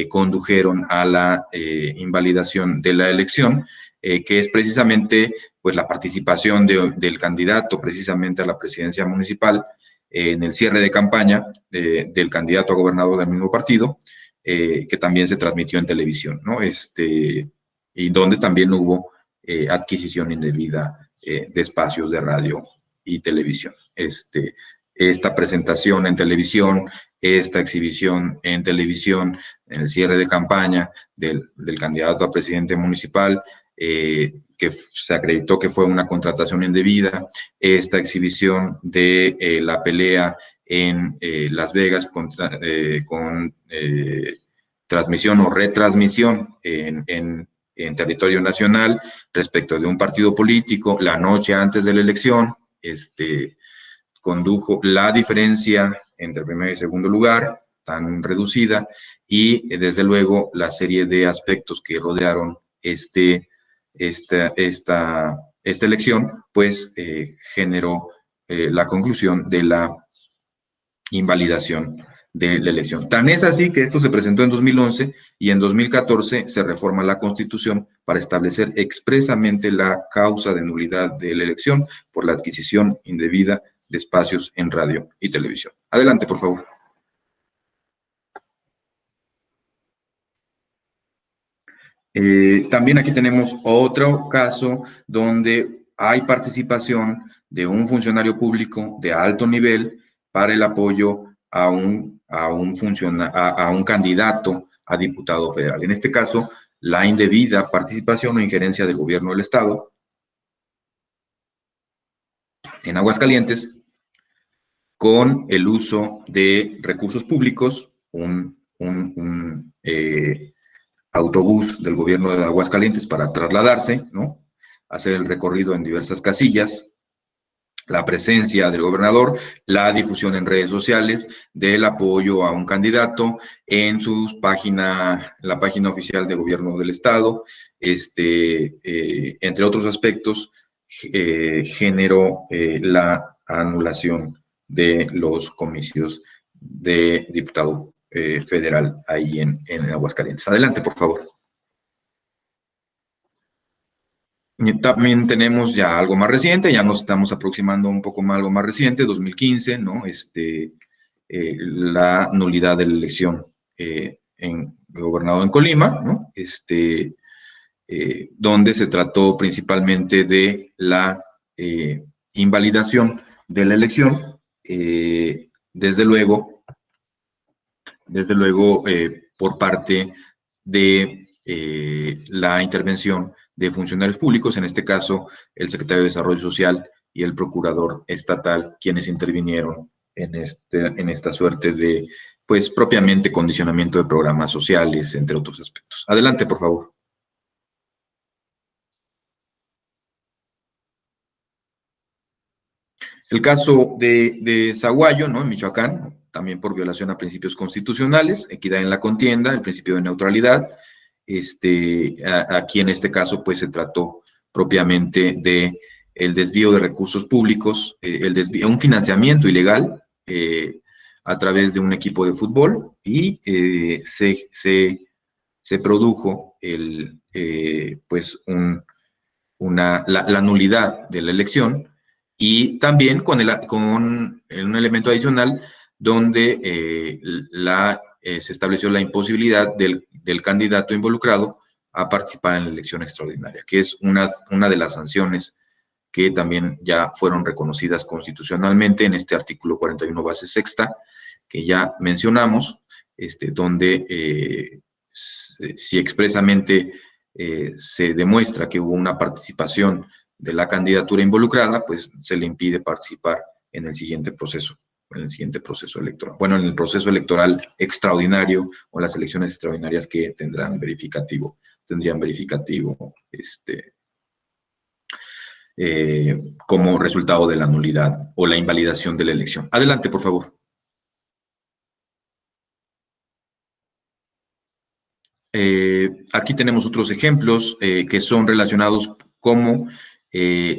condujeron a la invalidación de la elección, que es precisamente pues la participación del candidato precisamente a la presidencia municipal en el cierre de campaña del candidato a gobernador del mismo partido, que también se transmitió en televisión, ¿no? Y donde también hubo adquisición indebida de espacios de radio y televisión. Esta presentación en televisión, esta exhibición en televisión, en el cierre de campaña del candidato a presidente municipal, que se acreditó que fue una contratación indebida, esta exhibición de la pelea en Las Vegas con transmisión o retransmisión en territorio nacional respecto de un partido político la noche antes de la elección, condujo la diferencia entre primer y segundo lugar, tan reducida, y desde luego la serie de aspectos que rodearon esta elección, pues generó la conclusión de la invalidación de la elección. Tan es así que esto se presentó en 2011 y en 2014 se reforma la Constitución para establecer expresamente la causa de nulidad de la elección por la adquisición indebida de espacios en radio y televisión. Adelante, por favor. También aquí tenemos otro caso donde hay participación de un funcionario público de alto nivel para el apoyo a un candidato a diputado federal. En este caso, la indebida participación o injerencia del gobierno del Estado en Aguascalientes con el uso de recursos públicos, un autobús del gobierno de Aguascalientes para trasladarse, ¿no? Hacer el recorrido en diversas casillas, la presencia del gobernador, la difusión en redes sociales del apoyo a un candidato en la página oficial de gobierno del estado, entre otros aspectos, generó la anulación de los comicios de diputado federal ahí en Aguascalientes. Adelante, por favor. Y también tenemos ya algo más reciente, ya nos estamos aproximando un poco más algo más reciente, 2015, ¿no? La nulidad de la elección en gobernador en Colima, ¿no? Donde se trató principalmente de la invalidación de la elección, desde luego, por parte de la intervención de funcionarios públicos, en este caso el secretario de Desarrollo Social y el procurador estatal, quienes intervinieron en esta suerte de, pues, propiamente condicionamiento de programas sociales, entre otros aspectos. Adelante, por favor. El caso de Zaguayo, ¿no? En Michoacán, también por violación a principios constitucionales, equidad en la contienda, el principio de neutralidad. Aquí en este caso, pues se trató propiamente de el desvío de recursos públicos, un financiamiento ilegal a través de un equipo de fútbol y se produjo pues la nulidad de la elección, y también con un elemento adicional donde se estableció la imposibilidad del candidato involucrado a participar en la elección extraordinaria, que es una de las sanciones que también ya fueron reconocidas constitucionalmente en este artículo 41 base sexta, que ya mencionamos, donde si expresamente se demuestra que hubo una participación de la candidatura involucrada, pues se le impide participar en el siguiente proceso electoral. Bueno, en el proceso electoral extraordinario o las elecciones extraordinarias que tendrían verificativo, como resultado de la nulidad o la invalidación de la elección. Adelante, por favor. Aquí tenemos otros ejemplos que son relacionados como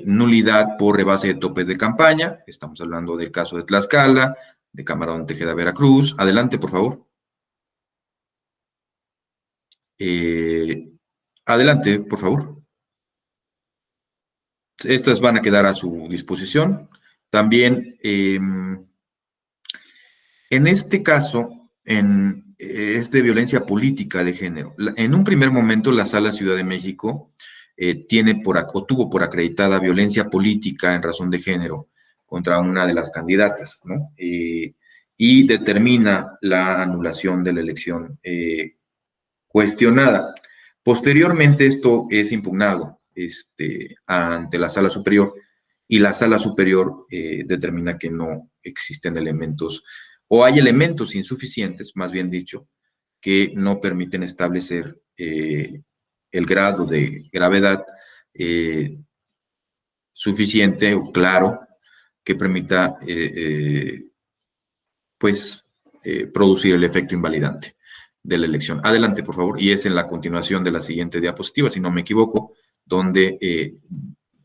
nulidad por rebase de tope de campaña. Estamos hablando del caso de Tlaxcala, de Camarón Tejeda, Veracruz. Adelante, por favor. Adelante, por favor. Estas van a quedar a su disposición. También, en este caso, es de violencia política de género. En un primer momento, la Sala Ciudad de México tuvo por acreditada violencia política en razón de género contra una de las candidatas, ¿no? Y determina la anulación de la elección cuestionada. Posteriormente, esto es impugnado ante la Sala Superior, y la Sala Superior determina que no existen elementos, o hay elementos insuficientes, más bien dicho, que no permiten establecer el grado de gravedad suficiente o claro que permita producir el efecto invalidante de la elección. Adelante, por favor, y es en la continuación de la siguiente diapositiva, si no me equivoco, donde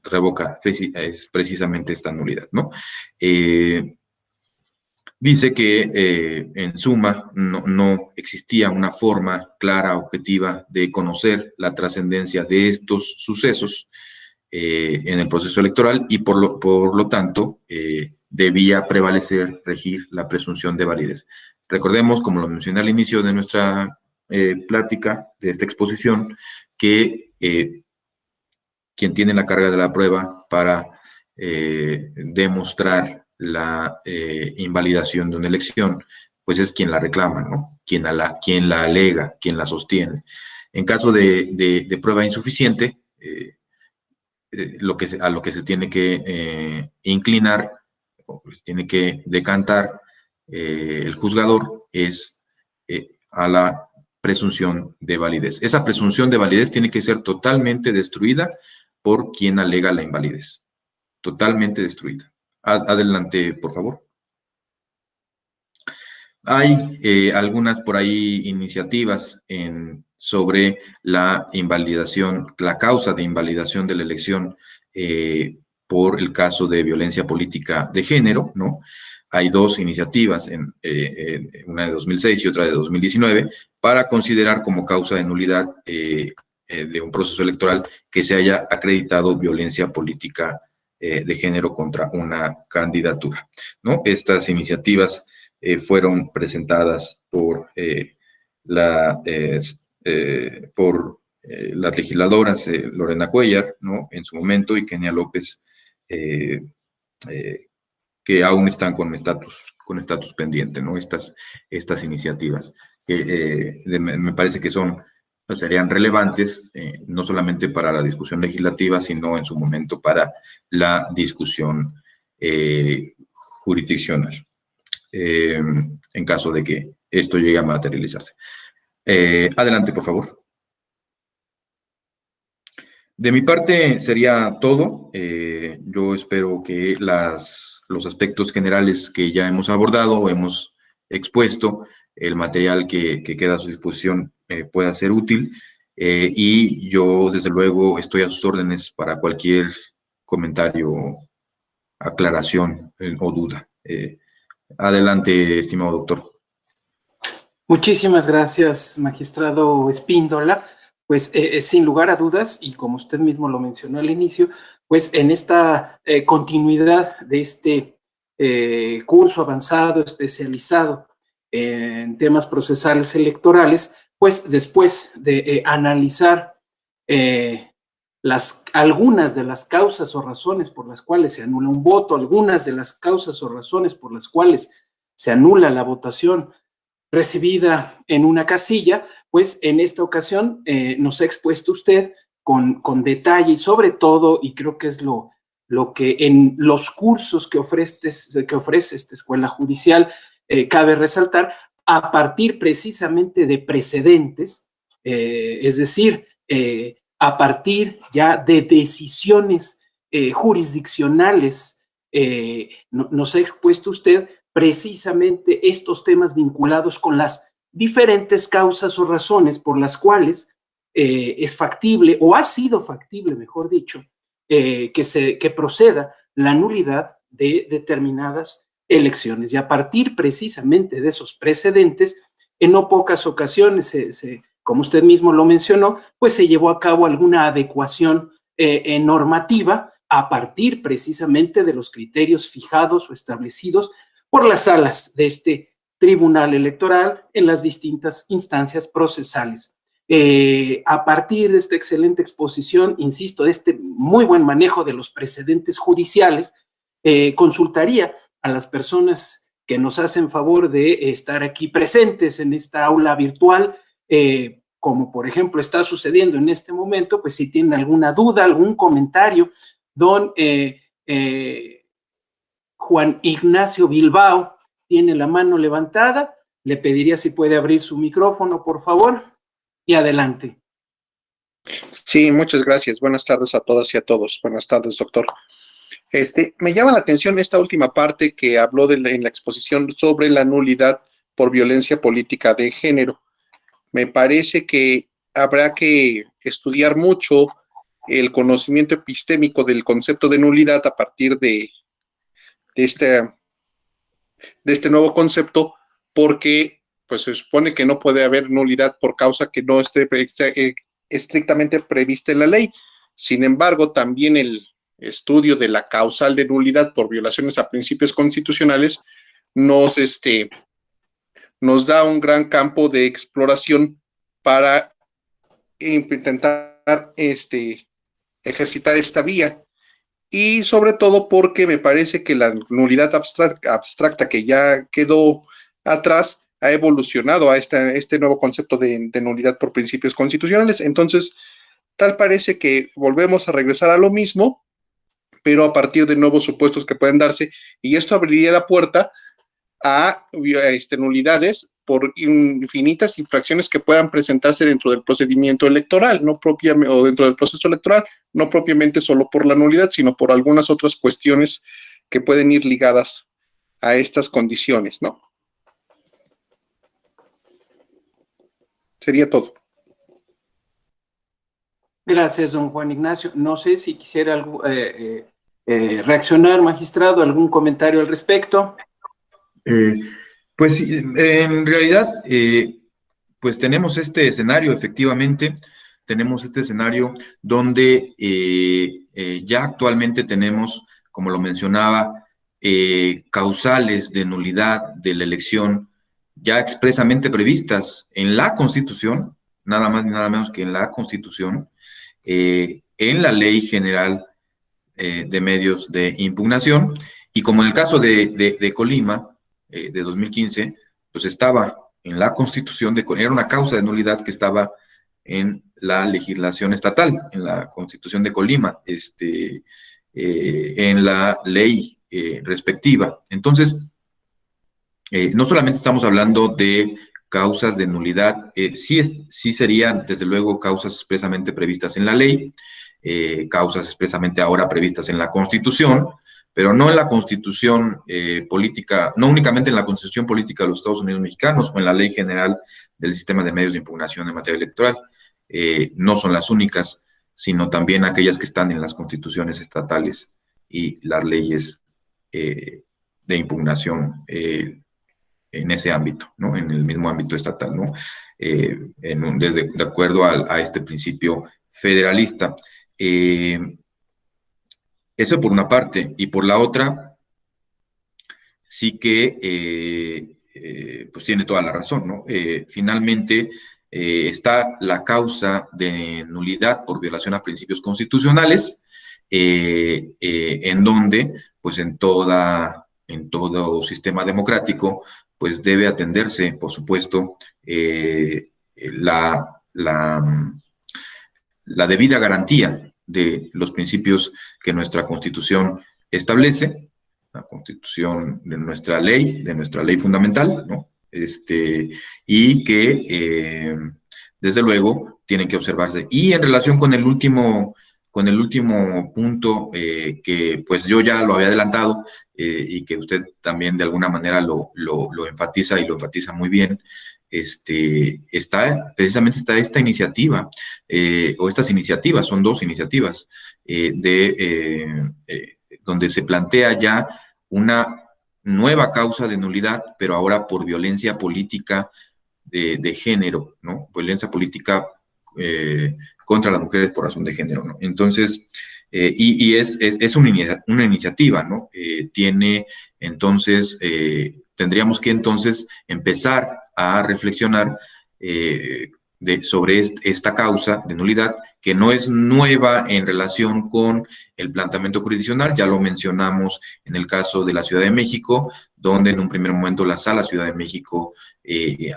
revoca es precisamente esta nulidad, ¿no? Dice que, en suma, no existía una forma clara, objetiva, de conocer la trascendencia de estos sucesos en el proceso electoral, y por lo tanto, debía regir la presunción de validez. Recordemos, como lo mencioné al inicio de nuestra plática, de esta exposición, que quien tiene la carga de la prueba para demostrar la invalidación de una elección, pues es quien la reclama, ¿no? Quien la alega, quien la sostiene. En caso de prueba insuficiente, a lo que se tiene que inclinar, o se tiene que decantar el juzgador, es a la presunción de validez. Esa presunción de validez tiene que ser totalmente destruida por quien alega la invalidez. Totalmente destruida. Adelante, por favor. Hay algunas por ahí iniciativas sobre la invalidación, la causa de invalidación de la elección por el caso de violencia política de género, ¿no? Hay dos iniciativas, una de 2006 y otra de 2019, para considerar como causa de nulidad de un proceso electoral que se haya acreditado violencia política de género contra una candidatura, ¿no? Estas iniciativas fueron presentadas por las legisladoras Lorena Cuellar, ¿no? En su momento, y Kenia López, que aún están con estatus pendiente, ¿no? Estas iniciativas, que me parece que serían relevantes, no solamente para la discusión legislativa, sino en su momento para la discusión jurisdiccional, en caso de que esto llegue a materializarse. Adelante, por favor. De mi parte sería todo. Yo espero que los aspectos generales que ya hemos abordado o hemos expuesto, el material que queda a su disposición pueda ser útil, y yo desde luego estoy a sus órdenes para cualquier comentario, aclaración o duda. Adelante, estimado doctor. Muchísimas gracias, magistrado Espíndola. pues sin lugar a dudas, y como usted mismo lo mencionó al inicio, pues en esta continuidad de este curso avanzado, especializado en temas procesales electorales, pues después de analizar algunas de las causas o razones por las cuales se anula un voto, algunas de las causas o razones por las cuales se anula la votación recibida en una casilla, pues en esta ocasión nos ha expuesto usted con detalle y sobre todo, y creo que es lo que en los cursos que ofrece esta escuela judicial cabe resaltar, a partir precisamente de precedentes, es decir, a partir ya de decisiones jurisdiccionales, nos ha expuesto usted precisamente estos temas vinculados con las diferentes causas o razones por las cuales es factible, o ha sido factible, mejor dicho, que proceda la nulidad de determinadas elecciones. Y a partir precisamente de esos precedentes, en no pocas ocasiones, como usted mismo lo mencionó, pues se llevó a cabo alguna adecuación normativa a partir precisamente de los criterios fijados o establecidos por las salas de este tribunal electoral en las distintas instancias procesales. A partir de esta excelente exposición, insisto, de este muy buen manejo de los precedentes judiciales, consultaría a las personas que nos hacen favor de estar aquí presentes en esta aula virtual, como por ejemplo está sucediendo en este momento, pues si tienen alguna duda, algún comentario, don Juan Ignacio Bilbao tiene la mano levantada, le pediría si puede abrir su micrófono, por favor, y adelante. Sí, muchas gracias. Buenas tardes a todas y a todos. Buenas tardes, doctor. Me llama la atención esta última parte que habló en la exposición sobre la nulidad por violencia política de género. Me parece que habrá que estudiar mucho el conocimiento epistémico del concepto de nulidad a partir de este nuevo concepto, porque pues se supone que no puede haber nulidad por causa que no esté estrictamente prevista en la ley. Sin embargo, también el estudio de la causal de nulidad por violaciones a principios constitucionales nos da un gran campo de exploración para intentar ejercitar esta vía. Y sobre todo porque me parece que la nulidad abstracta que ya quedó atrás ha evolucionado a este nuevo concepto de nulidad por principios constitucionales. Entonces, tal parece que volvemos a regresar a lo mismo, pero a partir de nuevos supuestos que pueden darse, y esto abriría la puerta a nulidades por infinitas infracciones que puedan presentarse dentro del procedimiento electoral, no propiamente, o dentro del proceso electoral, no propiamente solo por la nulidad, sino por algunas otras cuestiones que pueden ir ligadas a estas condiciones, ¿no? Sería todo. Gracias, don Juan Ignacio. No sé si quisiera reaccionar, magistrado, algún comentario al respecto. Pues en realidad, pues tenemos este escenario, efectivamente, tenemos este escenario donde ya actualmente tenemos, como lo mencionaba, causales de nulidad de la elección ya expresamente previstas en la Constitución, nada más ni nada menos que en la Constitución, en la Ley General de Medios de Impugnación, y como en el caso de Colima, de 2015, pues estaba en la Constitución, era una causa de nulidad que estaba en la legislación estatal, en la Constitución de Colima, en la ley respectiva. Entonces, no solamente estamos hablando de causas de nulidad, sí serían, desde luego, causas expresamente previstas en la ley, causas expresamente ahora previstas en la Constitución, pero no en la Constitución política, no únicamente en la Constitución política de los Estados Unidos mexicanos o en la Ley General del Sistema de Medios de Impugnación en materia electoral. No son las únicas, sino también aquellas que están en las constituciones estatales y las leyes de impugnación en ese ámbito, ¿no? En el mismo ámbito estatal, ¿no? de acuerdo a este principio federalista. Eso por una parte, y por la otra, sí que pues tiene toda la razón, ¿no? Finalmente está la causa de nulidad por violación a principios constitucionales, en donde, pues en todo sistema democrático, pues debe atenderse, por supuesto, la debida garantía de los principios que nuestra Constitución establece, la Constitución de nuestra ley fundamental, ¿no? Y que, desde luego, tienen que observarse. Y en relación con el último punto, que pues yo ya lo había adelantado, y que usted también de alguna manera lo enfatiza, y lo enfatiza muy bien, precisamente está esta iniciativa, o estas iniciativas, son dos iniciativas, donde se plantea ya una nueva causa de nulidad, pero ahora por violencia política de género, ¿no? Violencia política contra las mujeres por razón de género, ¿no? Entonces, es una iniciativa, ¿no? Tendríamos que entonces empezar a reflexionar sobre esta causa de nulidad, que no es nueva en relación con el planteamiento jurisdiccional. Ya lo mencionamos en el caso de la Ciudad de México, donde en un primer momento la Sala Ciudad de México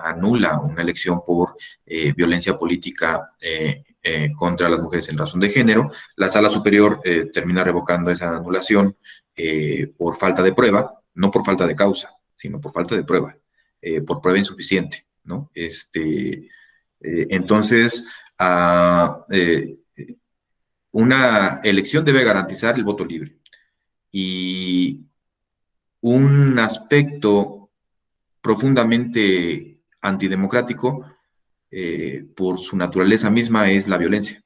anula una elección por violencia política contra las mujeres en razón de género. La Sala Superior termina revocando esa anulación por falta de prueba, no por falta de causa, sino por falta de prueba, por prueba insuficiente, ¿no? Entonces, una elección debe garantizar el voto libre. Y un aspecto profundamente antidemocrático, por su naturaleza misma, es la violencia.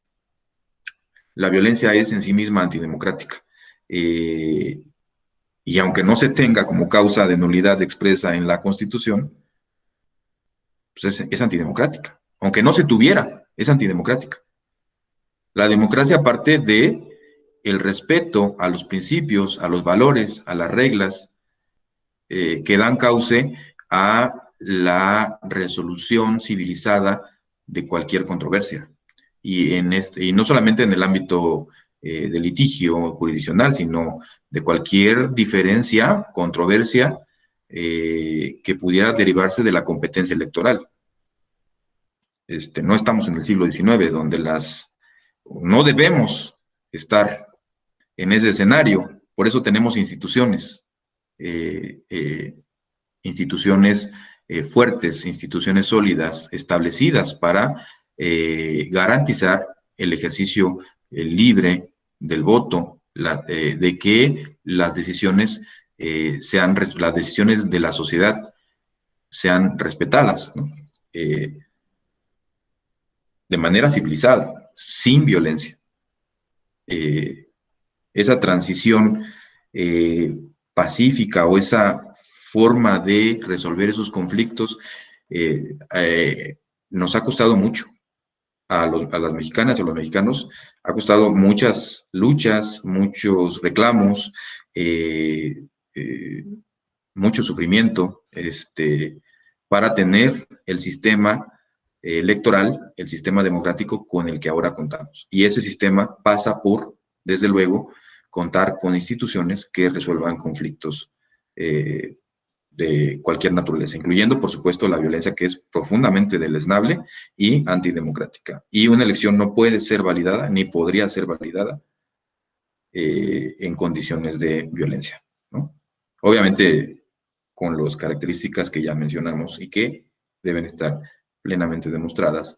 La violencia es en sí misma antidemocrática. Y aunque no se tenga como causa de nulidad expresa en la Constitución, pues es antidemocrática. Aunque no se tuviera, es antidemocrática. La democracia parte de el respeto a los principios, a los valores, a las reglas que dan cauce a la resolución civilizada de cualquier controversia. Y no solamente en el ámbito de litigio jurisdiccional, sino de cualquier diferencia, controversia que pudiera derivarse de la competencia electoral. No estamos en el siglo XIX, donde no debemos estar en ese escenario. Por eso tenemos instituciones, fuertes, instituciones sólidas, establecidas para garantizar el ejercicio libre del voto, de que las decisiones de la sociedad sean respetadas, ¿no? De manera civilizada, sin violencia. Esa transición pacífica, o esa forma de resolver esos conflictos nos ha costado mucho. A las mexicanas, a los mexicanos, ha costado muchas luchas, muchos reclamos, mucho sufrimiento, para tener el sistema electoral, el sistema democrático con el que ahora contamos. Y ese sistema pasa por, desde luego, contar con instituciones que resuelvan conflictos de cualquier naturaleza, incluyendo, por supuesto, la violencia, que es profundamente deleznable y antidemocrática. Y una elección no puede ser validada, ni podría ser validada en condiciones de violencia, ¿no? Obviamente, con las características que ya mencionamos y que deben estar plenamente demostradas,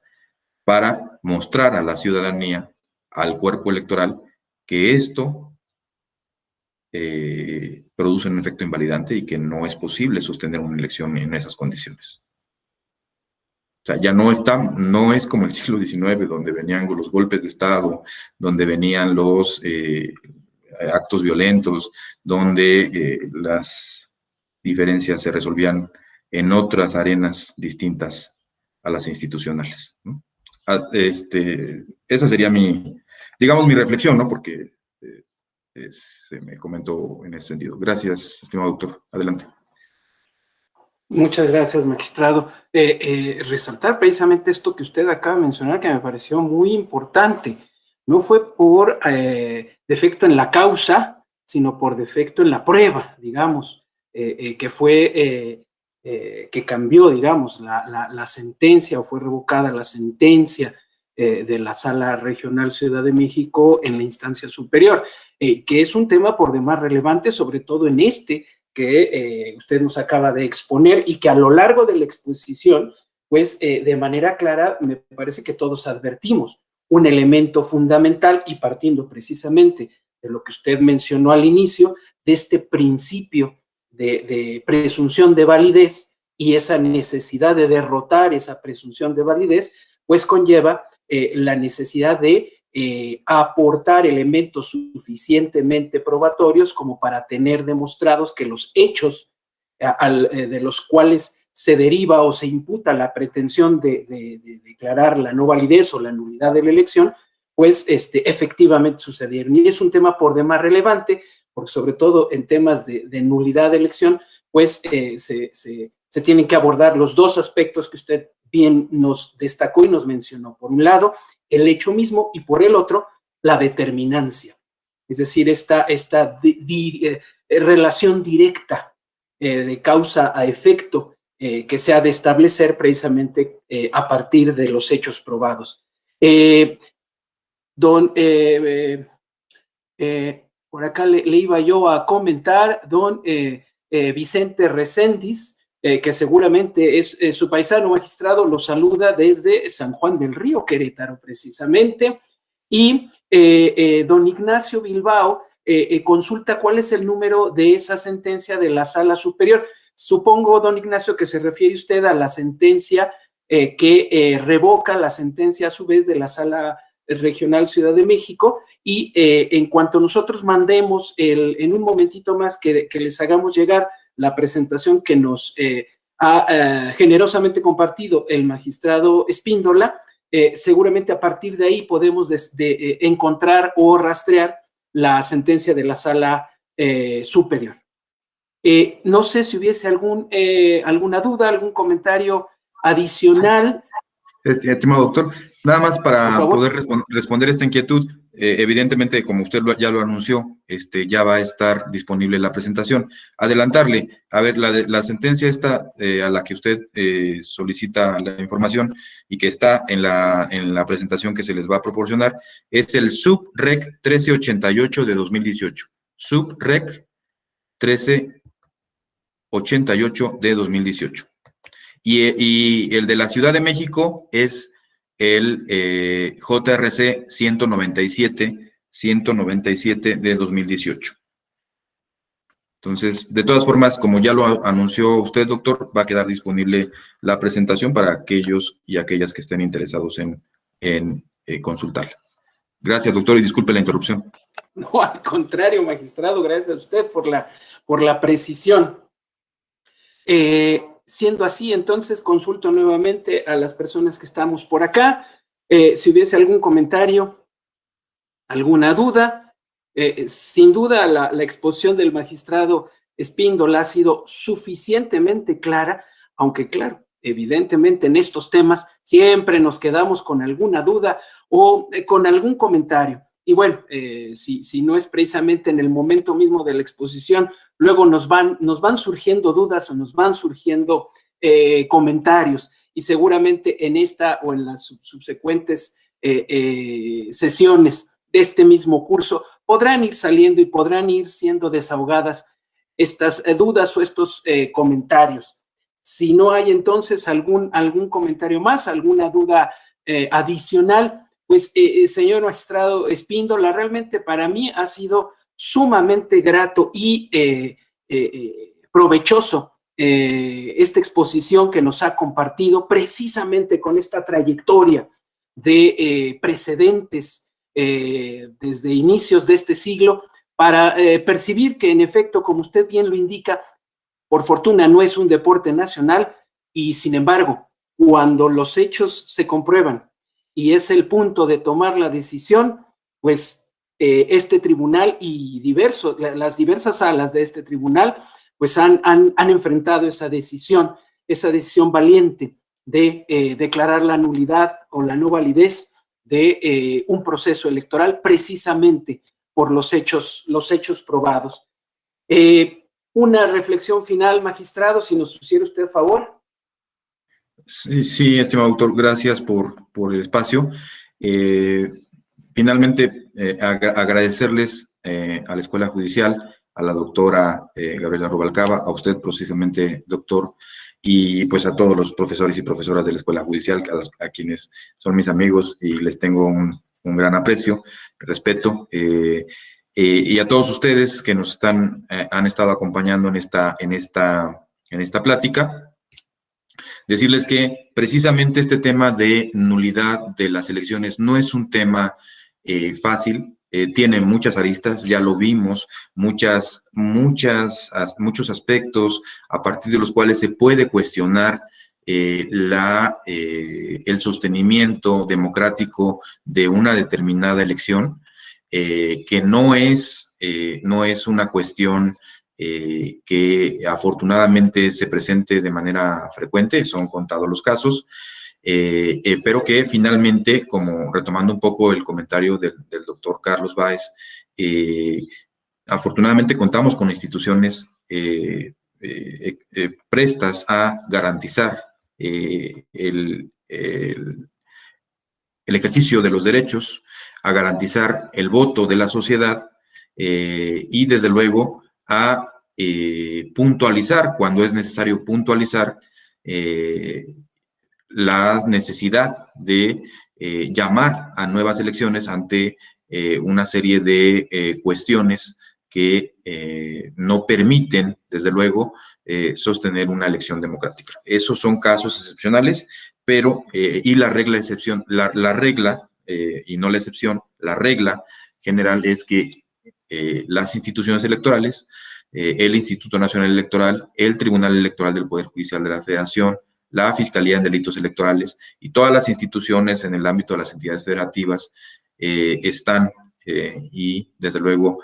para mostrar a la ciudadanía, al cuerpo electoral, que esto produce un efecto invalidante y que no es posible sostener una elección en esas condiciones. O sea, ya no es como el siglo XIX, donde venían los golpes de Estado, donde venían los actos violentos, donde las diferencias se resolvían en otras arenas distintas a las institucionales, ¿no? Esa sería digamos, mi reflexión, ¿no? Porque se me comentó en ese sentido. Gracias, estimado doctor. Adelante. Muchas gracias, magistrado. Resaltar precisamente esto que usted acaba de mencionar, que me pareció muy importante. No fue por defecto en la causa, sino por defecto en la prueba, digamos, que fue, que cambió, digamos, la sentencia, o fue revocada la sentencia de la Sala Regional Ciudad de México en la instancia superior, que es un tema por demás relevante, sobre todo en que usted nos acaba de exponer, y que a lo largo de la exposición, pues de manera clara, me parece que todos advertimos un elemento fundamental, y partiendo precisamente de lo que usted mencionó al inicio, de este principio de presunción de validez, y esa necesidad de derrotar esa presunción de validez, pues conlleva la necesidad de aportar elementos suficientemente probatorios como para tener demostrados que los hechos de los cuales se deriva o se imputa la pretensión de declarar la no validez o la nulidad de la elección, pues efectivamente sucedieron. Y es un tema por demás relevante, porque sobre todo en temas de nulidad de elección, pues se tienen que abordar los dos aspectos que usted bien nos destacó y nos mencionó. Por un lado, el hecho mismo, y por el otro, la determinancia. Es decir, esta relación directa de causa a efecto que se ha de establecer precisamente a partir de los hechos probados. Por acá le iba yo a comentar, don Vicente Reséndiz, que seguramente es su paisano magistrado, lo saluda desde San Juan del Río, Querétaro, precisamente, y don Ignacio Bilbao consulta cuál es el número de esa sentencia de la Sala Superior. Supongo, don Ignacio, que se refiere usted a la sentencia que revoca la sentencia a su vez de la Sala Regional Ciudad de México, y en cuanto nosotros mandemos en un momentito más que les hagamos llegar la presentación que nos ha generosamente compartido el magistrado Espíndola, seguramente a partir de ahí podemos encontrar o rastrear la sentencia de la Sala Superior. No sé si hubiese alguna duda, algún comentario adicional. Estimado doctor, nada más para poder responder esta inquietud, evidentemente, como usted ya lo anunció, ya va a estar disponible la presentación. Adelantarle, a ver, la sentencia esta a la que usted solicita la información y que está en la presentación que se les va a proporcionar, es el SUB-REC 1388 de 2018. SUB-REC 1388 de 2018. Y el de la Ciudad de México es el JRC 197 de 2018. Entonces, de todas formas, como ya lo anunció usted, doctor, va a quedar disponible la presentación para aquellos y aquellas que estén interesados en consultarla. Gracias, doctor, y disculpe la interrupción. No, al contrario, magistrado, gracias a usted por la precisión. Siendo así, entonces consulto nuevamente a las personas que estamos por acá. Si hubiese algún comentario, alguna duda, sin duda la exposición del magistrado Espíndola ha sido suficientemente clara, aunque claro, evidentemente en estos temas siempre nos quedamos con alguna duda o con algún comentario. Y bueno, si no es precisamente en el momento mismo de la exposición, luego nos van surgiendo dudas o nos van surgiendo comentarios, y seguramente en esta o en las subsecuentes sesiones de este mismo curso podrán ir saliendo y podrán ir siendo desahogadas estas dudas o estos comentarios. Si no hay entonces algún comentario más, alguna duda adicional, pues señor magistrado Espíndola, realmente para mí ha sido sumamente grato y provechoso esta exposición que nos ha compartido precisamente con esta trayectoria de precedentes desde inicios de este siglo, para percibir que en efecto, como usted bien lo indica, por fortuna no es un deporte nacional, y sin embargo cuando los hechos se comprueban y es el punto de tomar la decisión, pues este tribunal y las diversas salas de este tribunal pues han enfrentado esa decisión valiente de declarar la nulidad o la no validez de un proceso electoral precisamente por los hechos probados. Una reflexión final, magistrado, si nos hiciera usted favor. Sí, estimado doctor, gracias por el espacio. Finalmente, agradecerles a la Escuela Judicial, a la doctora Gabriela Rubalcaba, a usted precisamente, doctor, y pues a todos los profesores y profesoras de la Escuela Judicial, a quienes son mis amigos y les tengo un gran aprecio, respeto, y a todos ustedes que nos han estado acompañando en esta plática. Decirles que precisamente este tema de nulidad de las elecciones no es un tema fácil, tiene muchas aristas, ya lo vimos, muchos aspectos a partir de los cuales se puede cuestionar el sostenimiento democrático de una determinada elección, que no es una cuestión que afortunadamente se presente de manera frecuente, son contados los casos, pero que finalmente, como retomando un poco el comentario del doctor Carlos Báez, afortunadamente contamos con instituciones prestas a garantizar el ejercicio de los derechos, a garantizar el voto de la sociedad y desde luego a puntualizar, cuando es necesario puntualizar, la necesidad de llamar a nuevas elecciones ante una serie de cuestiones que no permiten, desde luego, sostener una elección democrática. Esos son casos excepcionales, pero, y la regla excepción, la regla, y no la excepción, la regla general es que las instituciones electorales, el Instituto Nacional Electoral, el Tribunal Electoral del Poder Judicial de la Federación, la Fiscalía en Delitos Electorales y todas las instituciones en el ámbito de las entidades federativas están, y desde luego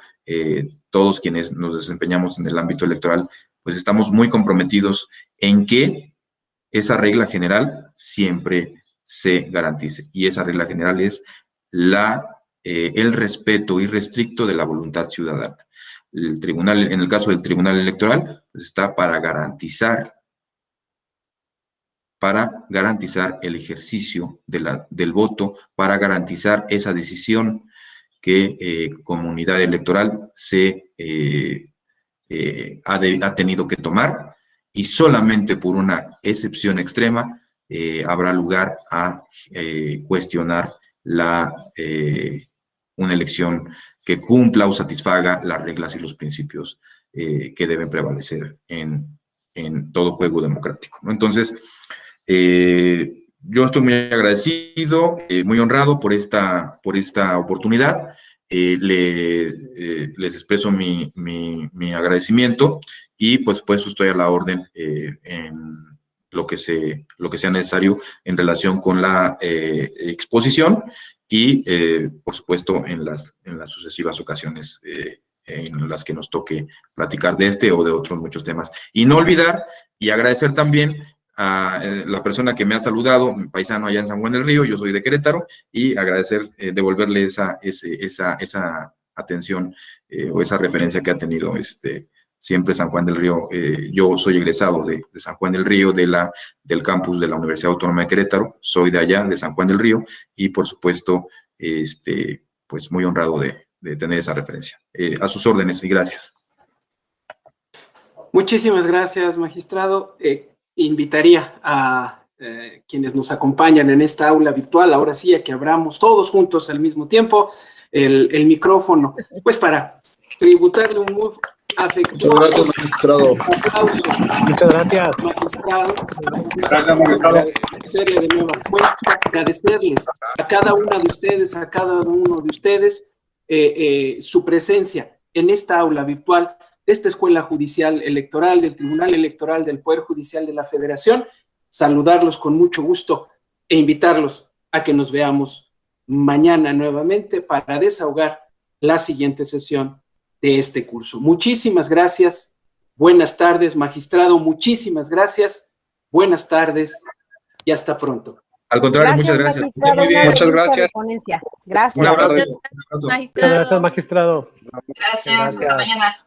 todos quienes nos desempeñamos en el ámbito electoral, pues estamos muy comprometidos en que esa regla general siempre se garantice. Y esa regla general es el respeto irrestricto de la voluntad ciudadana. El tribunal, en el caso del Tribunal Electoral, pues está para garantizar el ejercicio del voto, para garantizar esa decisión que como unidad electoral ha tenido que tomar, y solamente por una excepción extrema habrá lugar a cuestionar una elección que cumpla o satisfaga las reglas y los principios que deben prevalecer en todo juego democrático, ¿no? Entonces, yo estoy muy agradecido, muy honrado por esta oportunidad. Les expreso mi agradecimiento y pues estoy a la orden en lo que sea necesario en relación con la exposición y por supuesto en las sucesivas ocasiones en las que nos toque platicar de este o de otros muchos temas. Y no olvidar y agradecer también a la persona que me ha saludado, mi paisano allá en San Juan del Río, yo soy de Querétaro, y agradecer, devolverle esa atención o esa referencia que ha tenido siempre San Juan del Río. Yo soy egresado de San Juan del Río, del campus de la Universidad Autónoma de Querétaro, soy de allá, de San Juan del Río, y por supuesto, pues muy honrado de tener esa referencia. A sus órdenes y gracias. Muchísimas gracias, magistrado. Invitaría a quienes nos acompañan en esta aula virtual, ahora sí, a que abramos todos juntos al mismo tiempo el micrófono, pues para tributarle un muy afectuoso gracias, magistrado. aplauso. Muchas gracias. Magistrado. Gracias, magistrado. Agradecerle de nueva cuenta, agradecerles a cada una de ustedes, a cada uno de ustedes su presencia en esta aula virtual de esta Escuela Judicial Electoral, del Tribunal Electoral del Poder Judicial de la Federación. saludarlos con mucho gusto e invitarlos a que nos veamos mañana nuevamente para desahogar la siguiente sesión de este curso. Muchísimas gracias. Buenas tardes, magistrado. Muchísimas gracias. Buenas tardes y hasta pronto. Al contrario, muchas gracias. Muy bien. Muchas gracias. Gracias. Un abrazo. Magistrado. Muchas gracias, magistrado. Gracias. Hasta mañana.